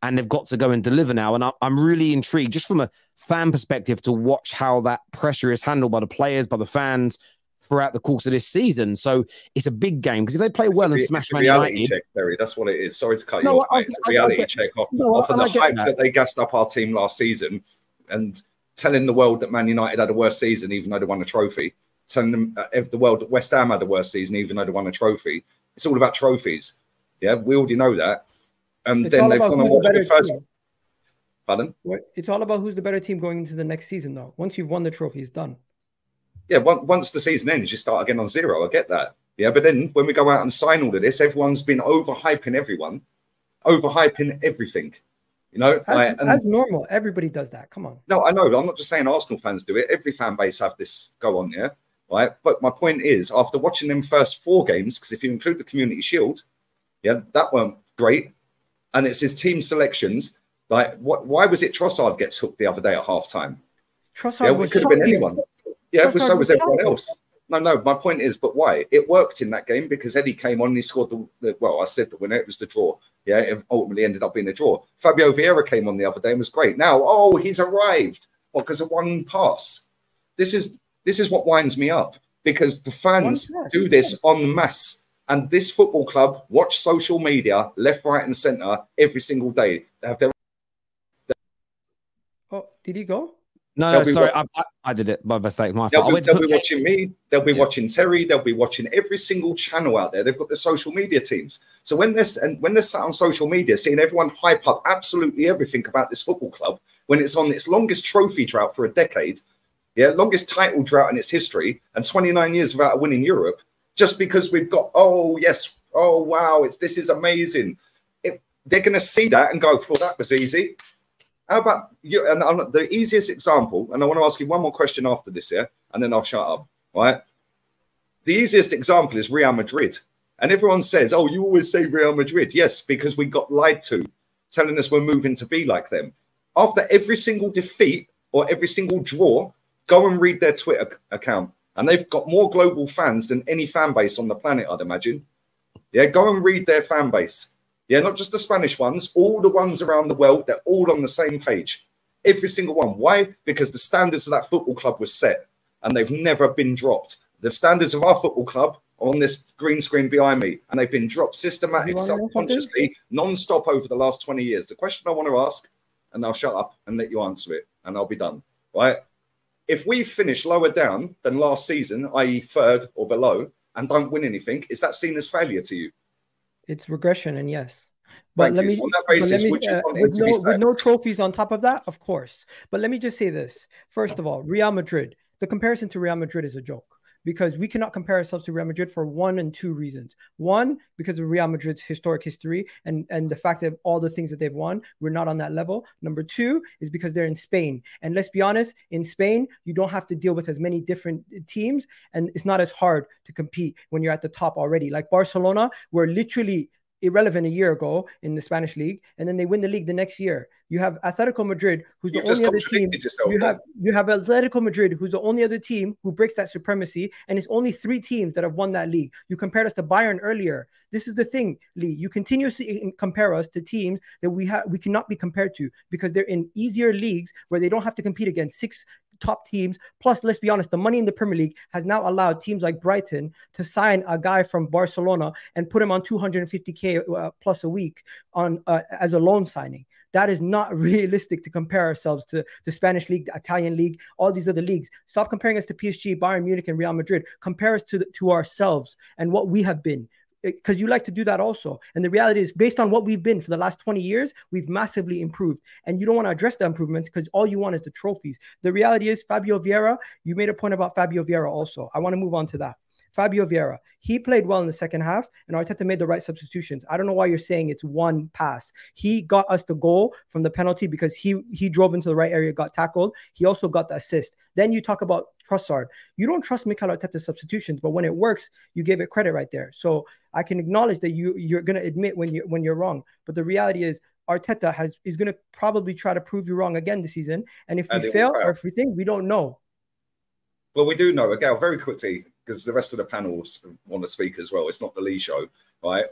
and they've got to go and deliver now. And I'm really intrigued, just from a fan perspective, to watch how that pressure is handled by the players, by the fans throughout the course of this season. So it's a big game, because if they play well and smash Man United, check, Barry. That's what it is. Sorry to cut you off. It's a reality check off of the hype that they gassed up our team last season, and telling the world that Man United had a worse season even though they won a trophy. Telling them the world that West Ham had a worse season even though they won a trophy. It's all about trophies. Yeah, we already know that. And it's then they've gone and watched the first. Pardon? It's all about who's the better team going into the next season, though. Once you've won the trophy, it's done. Yeah, once the season ends, you start again on zero. I get that. Yeah, but then when we go out and sign all of this, everyone's been overhyping everyone, overhyping everything. You know, that's normal. Everybody does that. Come on. No, I know. I'm not just saying Arsenal fans do it. Every fan base have this go on, yeah. Right. But my point is, after watching them first 4 games, because if you include the Community Shield, yeah, that weren't great. And it's his team selections. Like, why was it Trossard gets hooked the other day at halftime? Trossard could have been anyone. Yeah, so was everyone else. No, my point is, but why? It worked in that game because Eddie came on and he scored well, I said the winner, it was the draw. Yeah, it ultimately ended up being a draw. Fabio Vieira came on the other day and was great. Now, he's arrived. Well, because of one pass. This is what winds me up, because the fans do this en masse. And this football club watch social media, left, right, and centre every single day. They have their. Oh, did he go? No, sorry, I did it by mistake. My fault. They'll be watching me. They'll be watching Terry. They'll be watching every single channel out there. They've got the social media teams. So when they're sat on social media, seeing everyone hype up absolutely everything about this football club, when it's on its longest trophy drought for a decade, yeah, longest title drought in its history, and 29 years without a win in Europe, just because we've got, oh wow, this is amazing. They're going to see that and go, well, that was easy. How about you? And the easiest example, and I want to ask you one more question after this, yeah, and then I'll shut up. Right? The easiest example is Real Madrid, and everyone says, "Oh, you always say Real Madrid." Yes, because we got lied to, telling us we're moving to be like them. After every single defeat or every single draw, go and read their Twitter account, and they've got more global fans than any fan base on the planet, I'd imagine. Yeah, go and read their fan base. Yeah, not just the Spanish ones, all the ones around the world, they're all on the same page. Every single one. Why? Because the standards of that football club were set and they've never been dropped. The standards of our football club are on this green screen behind me and they've been dropped systematically, subconsciously, non-stop over the last 20 years. The question I want to ask, and I'll shut up and let you answer it and I'll be done, right? If we finish lower down than last season, i.e. 3rd or below, and don't win anything, is that seen as failure to you? It's regression, and yes. But with no trophies on top of that, of course. But let me just say this. First of all, Real Madrid, the comparison to Real Madrid is a joke, because we cannot compare ourselves to Real Madrid for 1 and 2 reasons. One, because of Real Madrid's historic history and the fact that all the things that they've won, we're not on that level. Number 2 is because they're in Spain. And let's be honest, in Spain, you don't have to deal with as many different teams, and it's not as hard to compete when you're at the top already. Like Barcelona, were literally irrelevant a year ago in the Spanish league, and then they win the league the next year. You have Atletico Madrid, who's the only other team. You have Atletico Madrid, who's the only other team who breaks that supremacy, and it's only 3 teams that have won that league. You compared us to Bayern earlier. This is the thing, Lee. You continuously compare us to teams that we cannot be compared to, because they're in easier leagues where they don't have to compete against 6 top teams. Plus, let's be honest, the money in the Premier League has now allowed teams like Brighton to sign a guy from Barcelona and put him on 250k plus a week on as a loan signing. That is not realistic to compare ourselves to the Spanish league, the Italian league, all these other leagues. Stop comparing us to PSG, Bayern Munich, and Real Madrid. Compare us to ourselves and what we have been, because you like to do that also. And the reality is, based on what we've been for the last 20 years, we've massively improved. And you don't want to address the improvements because all you want is the trophies. The reality is, Fabio Vieira, you made a point about Fabio Vieira also. I want to move on to that. Fabio Vieira, he played well in the second half, and Arteta made the right substitutions. I don't know why you're saying it's one pass. He got us the goal from the penalty because he drove into the right area, got tackled. He also got the assist. Then you talk about Trossard. You don't trust Mikel Arteta's substitutions, but when it works, you gave it credit right there. So I can acknowledge that you're going to admit when you're wrong. But the reality is, Arteta is going to probably try to prove you wrong again this season. And if we fail or if we think, we don't know. Well, we do know. Egal, very quickly, because the rest of the panels want to speak as well. It's not the Lee show, right?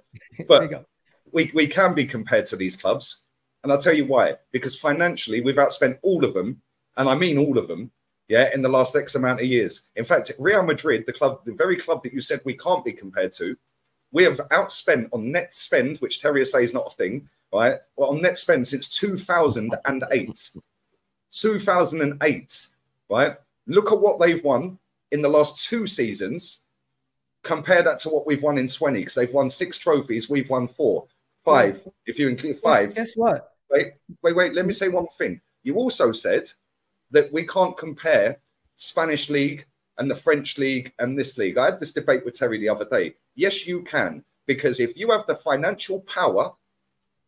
But we can be compared to these clubs. And I'll tell you why. Because financially, we've outspent all of them, and I mean all of them, yeah, in the last X amount of years. In fact, Real Madrid, the very club that you said we can't be compared to, we have outspent on net spend, which Terrier says is not a thing, right? Well, on net spend since 2008. 2008, right? Look at what they've won in the last 2 seasons. Compare that to what we've won in 20, because they've won 6 trophies. We've won 4, 5. If you include 5. Guess what? Wait. Let me say one thing. You also said that we can't compare Spanish league and the French league and this league. I had this debate with Terry the other day. Yes, you can. Because if you have the financial power,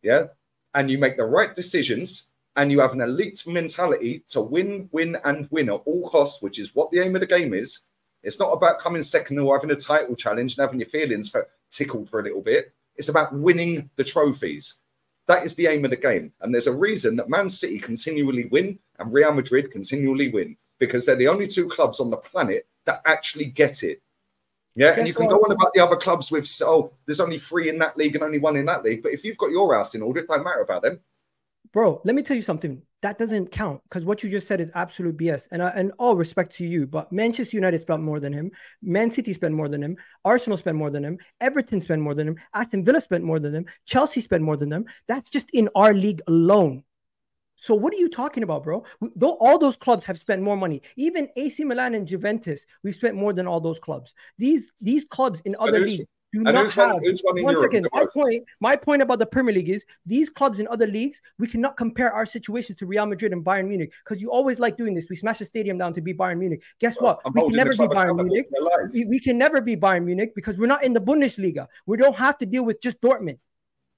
yeah, and you make the right decisions, and you have an elite mentality to win at all costs, which is what the aim of the game is. It's not about coming second or having a title challenge and having your feelings tickled for a little bit. It's about winning the trophies. That is the aim of the game. And there's a reason that Man City continually win and Real Madrid continually win, because they're the only 2 clubs on the planet that actually get it. Yeah, and you can go on about the other clubs with, oh, there's only 3 in that league and only 1 in that league. But if you've got your house in order, it don't matter about them. Bro, let me tell you something. That doesn't count, because what you just said is absolute BS. And all respect to you, but Manchester United spent more than him. Man City spent more than him. Arsenal spent more than him. Everton spent more than him. Aston Villa spent more than him. Chelsea spent more than them. That's just in our league alone. So what are you talking about, bro? Though all those clubs have spent more money. Even AC Milan and Juventus, we've spent more than all those clubs. These clubs in other leagues do not have. One second. My point about the Premier League is these clubs in other leagues, we cannot compare our situations to Real Madrid and Bayern Munich, because you always like doing this. We smash the stadium down to be Bayern Munich. Guess what? We can never be Bayern Munich. We can never be Bayern Munich because we're not in the Bundesliga. We don't have to deal with just Dortmund.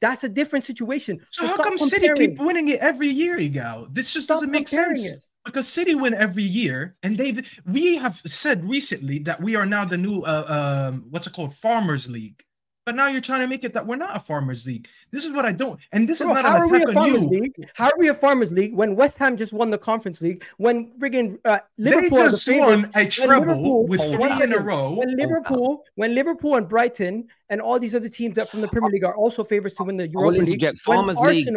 That's a different situation. So how come City keep winning it every year, Egal? This just doesn't make sense. Because City win every year, and we have said recently that we are now the new what's it called, Farmers League. But now you're trying to make it that we're not a Farmers League. This is what I don't. And this is not an attack on you. How are we a Farmers League when West Ham just won the Conference League? When friggin' Liverpool they just won a treble with 3 in a row. When Liverpool and Brighton and all these other teams that from the Premier League are also favorites to win the Europa League. Farmers League.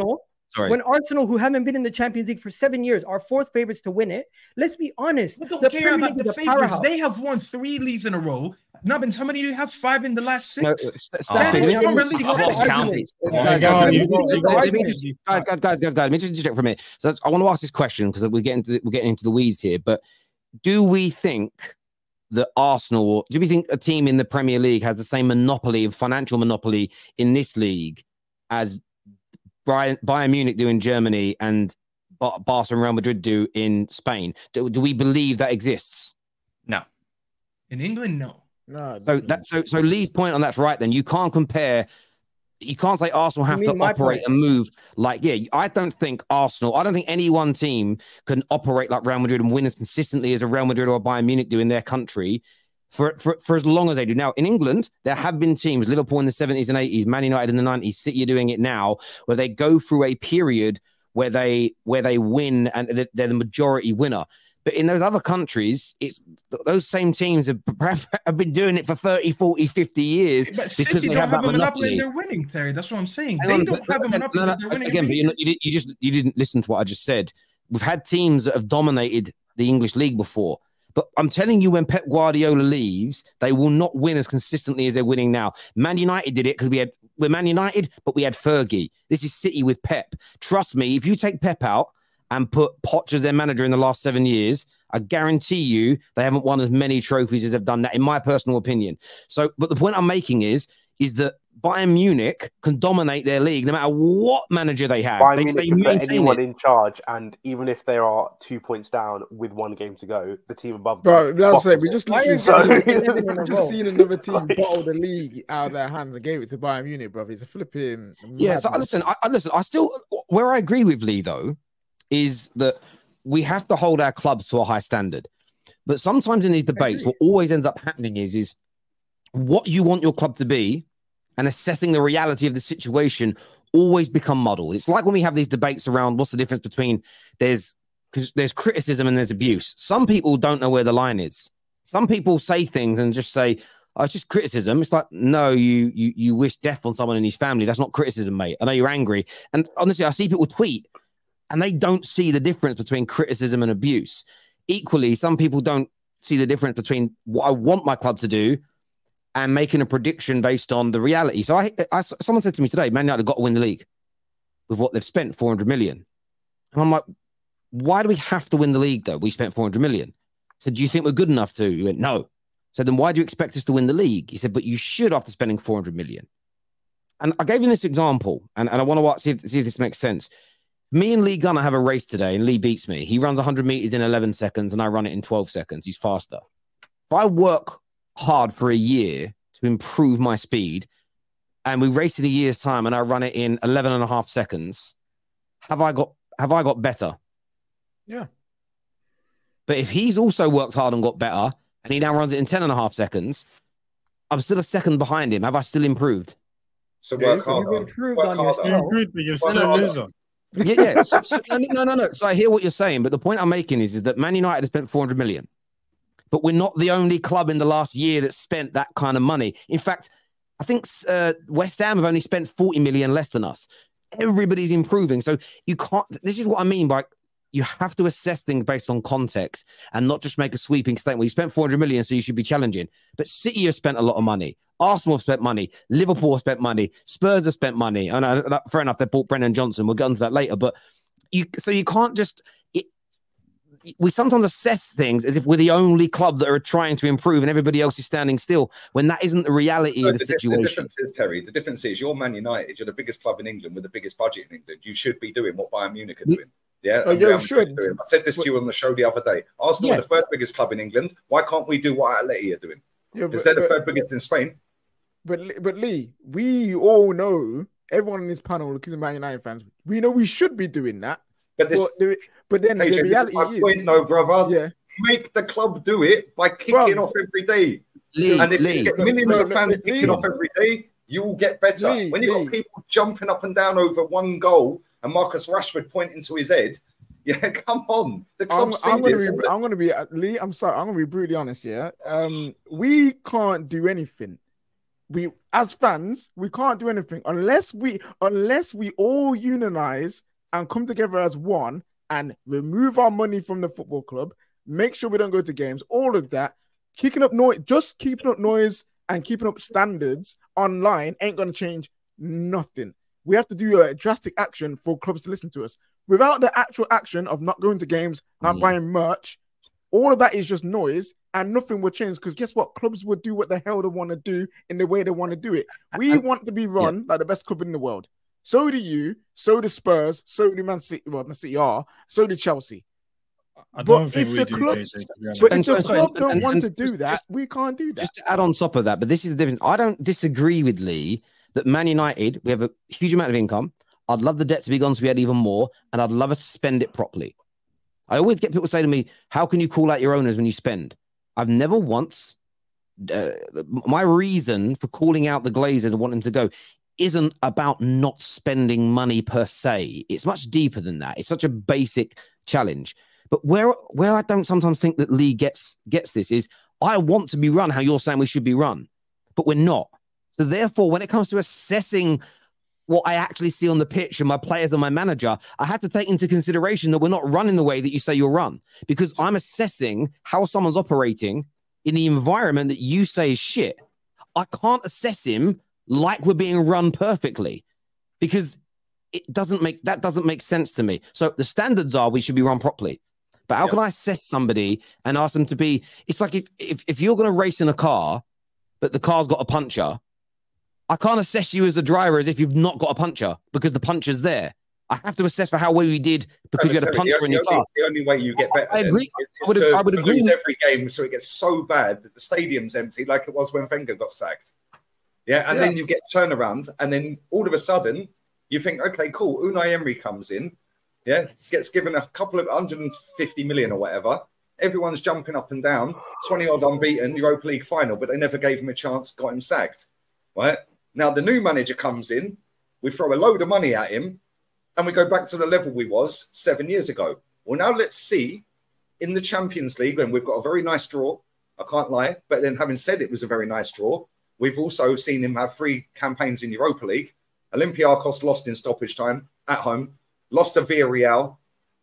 When Arsenal, who haven't been in the Champions League for 7 years, are 4th favorites to win it. Let's be honest. We don't care about the favorites. They have won 3 leagues in a row. Nubbins, how many do you have? 5 in the last 6? No, that is Farmer League. Guys, let me just interject for a minute. So I want to ask this question because we're getting into the weeds here. But do we think that Arsenal, do we think a team in the Premier League has the same monopoly, financial monopoly in this league as Bayern Munich do in Germany and Barca and Real Madrid do in Spain? Do we believe that exists? No. In England, no. No. So Lee's point on that's right. Then you can't compare. You can't say Arsenal have to operate and move like, I don't think any one team can operate like Real Madrid and win as consistently as a Real Madrid or a Bayern Munich do in their country for as long as they do. Now, in England, there have been teams, Liverpool in the 70s and 80s, Man United in the 90s, City are doing it now, where they go through a period where they win and they're the majority winner. But in those other countries, those same teams have been doing it for 30, 40, 50 years. But City don't have a monopoly in their winning, Terry. That's what I'm saying. They don't have a monopoly in their winning. Again, but you didn't listen to what I just said. We've had teams that have dominated the English league before. But I'm telling you, when Pep Guardiola leaves, they will not win as consistently as they're winning now. Man United did it because we're Man United, but we had Fergie. This is City with Pep. Trust me, if you take Pep out and put Poch as their manager in the last 7 years, I guarantee you they haven't won as many trophies as they've done that, in my personal opinion. So, but the point I'm making is that Bayern Munich can dominate their league no matter what manager they have. Bayern Munich can put anyone in charge, and even if they are 2 points down with 1 game to go, the team above them. Bro, we just seen another team bottle the league out of their hands and gave it to Bayern Munich, bro. It's a flipping. Yeah, so I still, where I agree with Lee though, is that we have to hold our clubs to a high standard. But sometimes in these debates, what always ends up happening is what you want your club to be and assessing the reality of the situation always become muddled. It's like when we have these debates around what's the difference between there's criticism and there's abuse. Some people don't know where the line is. some people say things and just say, oh, it's just criticism. It's like, no, you wish death on someone in his family. That's not criticism, mate. I know you're angry. And honestly, I see people tweet and they don't see the difference between criticism and abuse. Equally, some people don't see the difference between what I want my club to do and making a prediction based on the reality. So someone said to me today, Man United have got to win the league with what they've spent, 400 million. And I'm like, why do we have to win the league, though? We spent 400 million. I said, do you think we're good enough to? He went, no. So then why do you expect us to win the league? He said, but you should after spending 400 million. And I gave him this example, and I want to see if this makes sense. Me and Lee Gunner have a race today, and Lee beats me. He runs 100 meters in 11 seconds, and I run it in 12 seconds. He's faster. If I work hard for a year to improve my speed, and we race in a year's time, and I run it in 11 and a half seconds, have I got better? Yeah. But if he's also worked hard and got better, and he now runs it in 10 and a half seconds, I'm still a second behind him. Have I still improved? So work harder. You've improved on yourself. You're good, but you're still a loser. Yeah. No. So I hear what you're saying, but the point I'm making is that Man United has spent 400 million, but we're not the only club in the last year that spent that kind of money. In fact, I think West Ham have only spent 40 million less than us. Everybody's improving. So you can't, this is what I mean by you have to assess things based on context and not just make a sweeping statement. Well, you spent 400 million, so you should be challenging. But City have spent a lot of money. Arsenal have spent money. Liverpool have spent money. Spurs have spent money. And fair enough, they bought Brennan Johnson. We'll get onto that later. But you can't just, we sometimes assess things as if we're the only club that are trying to improve and everybody else is standing still when that isn't the reality of the situation. The difference is, Terry, the difference is you're Man United. You're the biggest club in England with the biggest budget in England. You should be doing what Bayern Munich are doing. Yeah, you should. I said this to you on the show the other day. Arsenal are the third biggest club in England. Why can't we do what Atleti are doing? Because they're the third biggest in Spain. But Lee, we all know, everyone in this panel, including Man United fans, we know we should be doing that. But then the reality is, point, no, brother. Yeah. Make the club do it by kicking off every day. And if you get millions of fans kicking off every day, you will get better. When you've got people jumping up and down over one goal and Marcus Rashford pointing to his head, yeah, come on. The club's I'm going to be Lee. I'm sorry. I'm going to be brutally honest here. We can't do anything. We, as fans, we can't do anything unless we all unionize and come together as one and remove our money from the football club. Make sure we don't go to games. All of that, keeping up noise and keeping up standards online ain't going to change nothing. We have to do a drastic action for clubs to listen to us. Without the actual action of not going to games, not buying merch, all of that is just noise and nothing will change because guess what? Clubs will do what the hell they want to do in the way they want to do it. We want to be run like the best club in the world. So do you, so do Spurs, so do Man City, Man City are, so do Chelsea. I don't think we do. But if the club don't want to do that, we can't do that. Just to add on top of that, but this is the difference. I don't disagree with Lee that Man United, we have a huge amount of income. I'd love the debt to be gone so we had even more, and I'd love us to spend it properly. I always get people say to me, how can you call out your owners when you spend? I've never once, my reason for calling out the Glazers and wanting to go isn't about not spending money per se. It's much deeper than that. It's such a basic challenge. But where I don't sometimes think that Lee gets this is I want to be run how you're saying we should be run, but we're not. So therefore, when it comes to assessing what I actually see on the pitch and my players and my manager, I have to take into consideration that we're not running the way that you say you'll run, because I'm assessing how someone's operating in the environment that you say is shit. I can't assess him like we're being run perfectly, because that doesn't make sense to me. So the standards are we should be run properly. But how can I assess somebody and ask them to be? It's like if you're going to race in a car, but the car's got a puncture, I can't assess you as a driver as if you've not got a puncture because the puncture's there. I have to assess for how well you did because you had a puncture in your car. The only way you get better I agree. is I would agree. Lose every game so it gets so bad that the stadium's empty like it was when Wenger got sacked. Yeah, and then you get turnaround and then all of a sudden you think, okay, cool, Unai Emery comes in, gets given a couple of 150 million or whatever. Everyone's jumping up and down, 20-odd unbeaten, Europa League final, but they never gave him a chance, got him sacked. Right? Now the new manager comes in, we throw a load of money at him, and we go back to the level we was 7 years ago. Well, now let's see in the Champions League, and we've got a very nice draw. I can't lie. But then having said it was a very nice draw, we've also seen him have 3 campaigns in Europa League. Olympiacos lost in stoppage time at home, lost to Villarreal,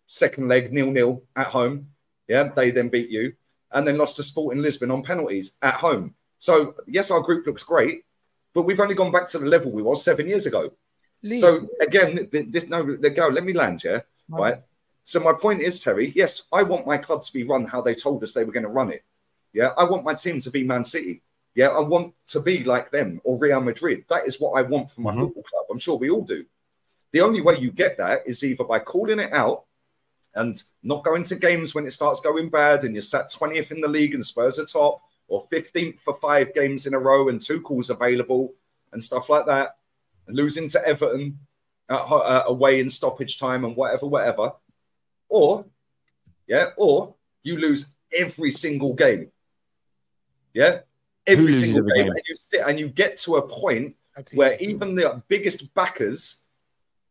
second leg 0-0 at home. Yeah, they then beat you, and then lost to Sporting Lisbon on penalties at home. So yes, our group looks great, but we've only gone back to the level we was 7 years ago. Lee. So again, let me land, yeah, right. So my point is, Terry, yes, I want my club to be run how they told us they were going to run it. Yeah, I want my team to be Man City. Yeah, I want to be like them or Real Madrid. That is what I want for my football club. I'm sure we all do. The only way you get that is either by calling it out and not going to games when it starts going bad and you're sat 20th in the league and Spurs are top, or 15th for 5 games in a row and 2 calls available and stuff like that, and losing to Everton away in stoppage time and whatever. Or you lose every single game. Yeah? Every single game. And you sit and you get to a point where even the biggest backers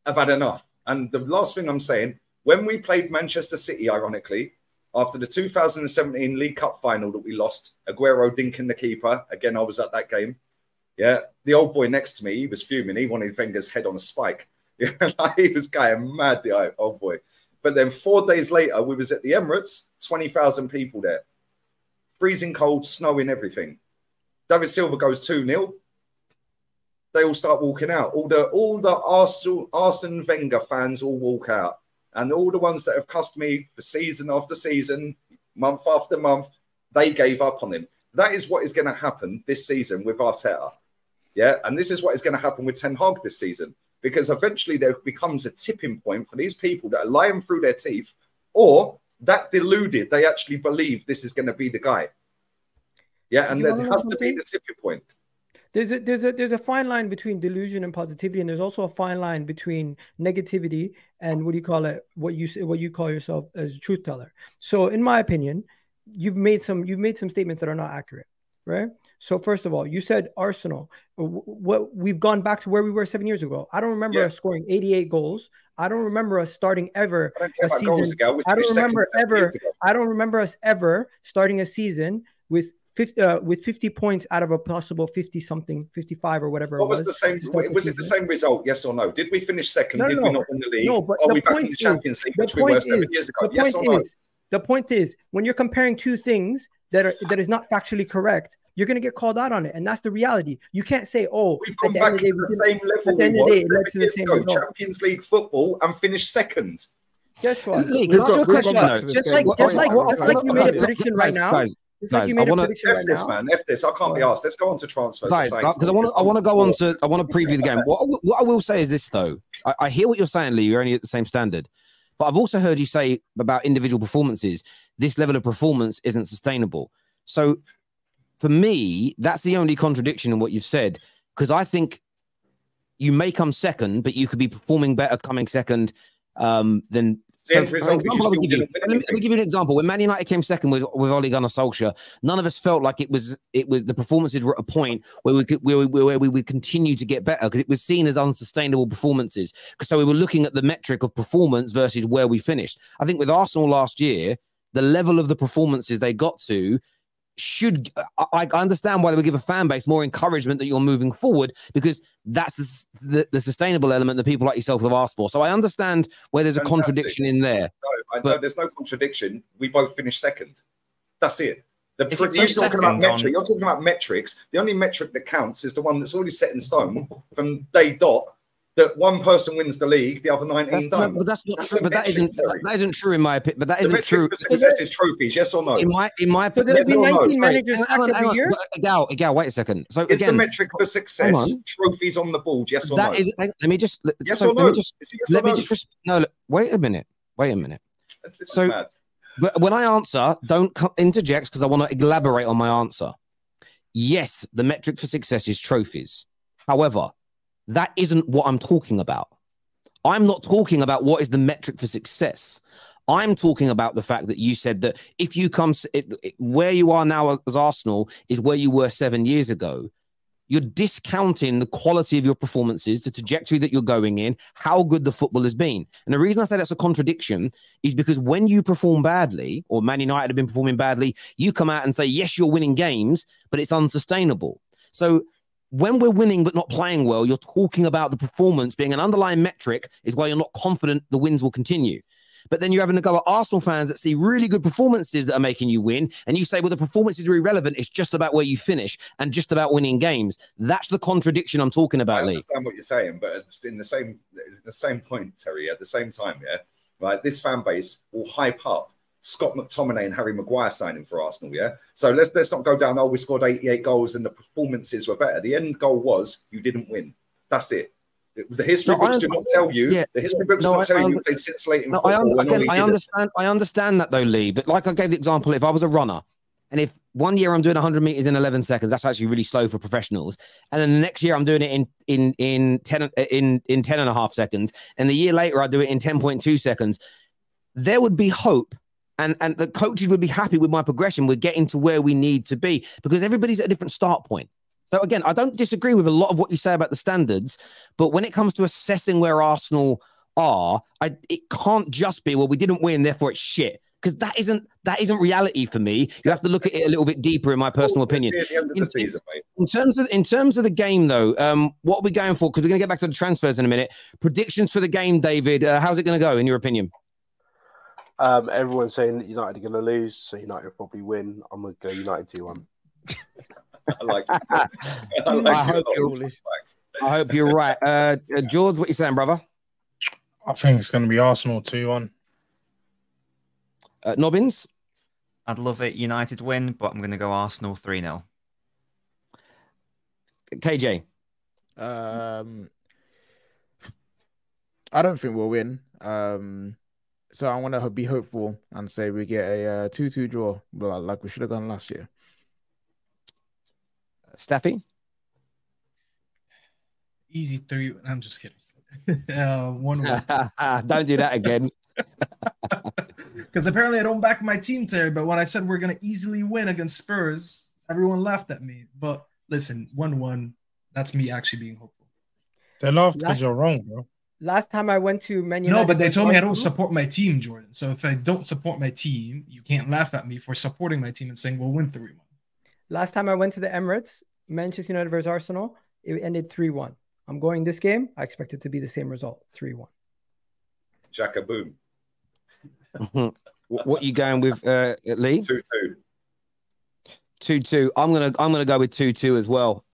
have had enough. And the last thing I'm saying, when we played Manchester City, ironically, after the 2017 League Cup final that we lost, Aguero dinking the keeper. Again, I was at that game. Yeah, the old boy next to me, he was fuming. He wanted Wenger's head on a spike. He was going mad, the old boy. But then 4 days later, we was at the Emirates, 20,000 people there. Freezing cold, snowing, everything. David Silva goes 2-0. They all start walking out. All the Arsene Wenger fans all walk out. And all the ones that have cussed me for season after season, month after month, they gave up on him. That is what is going to happen this season with Arteta. Yeah, and this is what is going to happen with Ten Hag this season. Because eventually there becomes a tipping point for these people that are lying through their teeth, or that deluded, they actually believe this is going to be the guy. Yeah, and there has to be the tipping point. There's a fine line between delusion and positivity, and there's also a fine line between negativity and what you call yourself as a truth teller. So, in my opinion, you've made some statements that are not accurate, right? So, first of all, you said Arsenal. What we've gone back to where we were 7 years ago. I don't remember us scoring 88 goals. I don't remember us starting ever a season. I don't remember us ever starting a season with 50 points out of a possible 50-something, 55 or whatever. What was the same? Was it the same result? Yes or no? Did we finish second? Did we not win the league? No, but are we back in the Champions League, which we were 7 years ago? Yes or no? The point is, when you're comparing two things that is not factually correct, you're going to get called out on it, and that's the reality. You can't say, "Oh, we've gone back to the same level we was 7 years ago, Champions League football, and finished second." Guess what? Just like you made a prediction right now. Guys, I want to F this. I can't be asked. Let's go on to transfers. Guys, because I want to go on to. I want to preview the game. What I will say is this, though. I hear what you're saying, Lee. You're only at the same standard, but I've also heard you say about individual performances. This level of performance isn't sustainable. So, for me, that's the only contradiction in what you've said. Because I think you may come second, but you could be performing better coming second than. So, let me give you an example. When Man United came second with Ole Gunnar Solskjaer, none of us felt like it was the performances were at a point where we would continue to get better, because it was seen as unsustainable performances. So we were looking at the metric of performance versus where we finished. I think with Arsenal last year, the level of the performances they got to I understand why they would give a fan base more encouragement that you're moving forward, because that's the sustainable element that people like yourself have asked for. So I understand where there's a contradiction in there. No, there's no contradiction. We both finished second. That's it. You're talking about metrics. The only metric that counts is the one that's already set in stone from day dot. That one person wins the league, the other 19 don't. But that's not true. But that isn't true in my opinion. But that isn't true. Success is trophies, yes or no? In my but there'll be 19 managers every year. Egal, wait a second. So is the metric for success trophies on the board? Yes or no? Let me just. Yes or no? Wait a minute. So, but when I answer, don't interject, because I want to elaborate on my answer. Yes, the metric for success is trophies. However, that isn't what I'm talking about. I'm not talking about what is the metric for success. I'm talking about the fact that you said that if you come, where you are now as Arsenal is where you were 7 years ago. you're discounting the quality of your performances, the trajectory that you're going in, how good the football has been. And the reason I say that's a contradiction is because when you perform badly, or Man United have been performing badly, you come out and say, yes, you're winning games, but it's unsustainable. So when we're winning but not playing well, you're talking about the performance being an underlying metric is why you're not confident the wins will continue. But then you're having to go at Arsenal fans that see really good performances that are making you win. And you say, well, the performances are irrelevant. It's just about where you finish and just about winning games. That's the contradiction I'm talking about, Lee. I understand what you're saying, but in the same point, Terry, at the same time, yeah, right, this fan base will hype up Scott McTominay and Harry Maguire signing for Arsenal, yeah? So let's not go down, oh, we scored 88 goals and the performances were better. The end goal was you didn't win. That's it. The history books do not tell you. Yeah. The history books do not tell you they scintillating football. I understand that though, Lee. But like I gave the example, if I was a runner, and if one year I'm doing 100 meters in 11 seconds, that's actually really slow for professionals. And then the next year I'm doing it in 10 and a half seconds, and the year later I do it in 10.2 seconds. There would be hope. And the coaches would be happy with my progression. We're getting to where we need to be because everybody's at a different start point. So again, I don't disagree with a lot of what you say about the standards, but when it comes to assessing where Arsenal are, it can't just be, well, we didn't win, therefore it's shit. Because that isn't reality for me. You have to look at it a little bit deeper, in my personal opinion. At the end of the season, mate. In terms of the game, though, what are we going for? Because we're going to get back to the transfers in a minute. Predictions for the game, David. How's it going to go, in your opinion? Everyone's saying that United are going to lose, so United will probably win. I'm going to go United 2-1. I like it. I hope you're right. George, what you saying, brother? I think it's going to be Arsenal 2-1. Nobbins? I'd love it. United win, but I'm going to go Arsenal 3-0. KJ? I don't think we'll win. So I want to be hopeful and say we get a 2-2 draw, like we should have done last year. Staffy? Easy 3. I'm just kidding. 1-1. Don't do that again. Because apparently I don't back my team, Terry. But when I said we're going to easily win against Spurs, everyone laughed at me. But listen, 1-1. That's me actually being hopeful. They laughed because you're wrong, bro. Last time I went to Man United. No, but they told me I don't support my team, Jordan. So if I don't support my team, you can't laugh at me for supporting my team and saying we'll win 3-1. Last time I went to the Emirates, Manchester United versus Arsenal, it ended 3-1. I'm going this game. I expect it to be the same result, 3-1. Jacka boom. What you going with, Lee? 2-2. 2-2. I'm gonna go with 2-2 as well.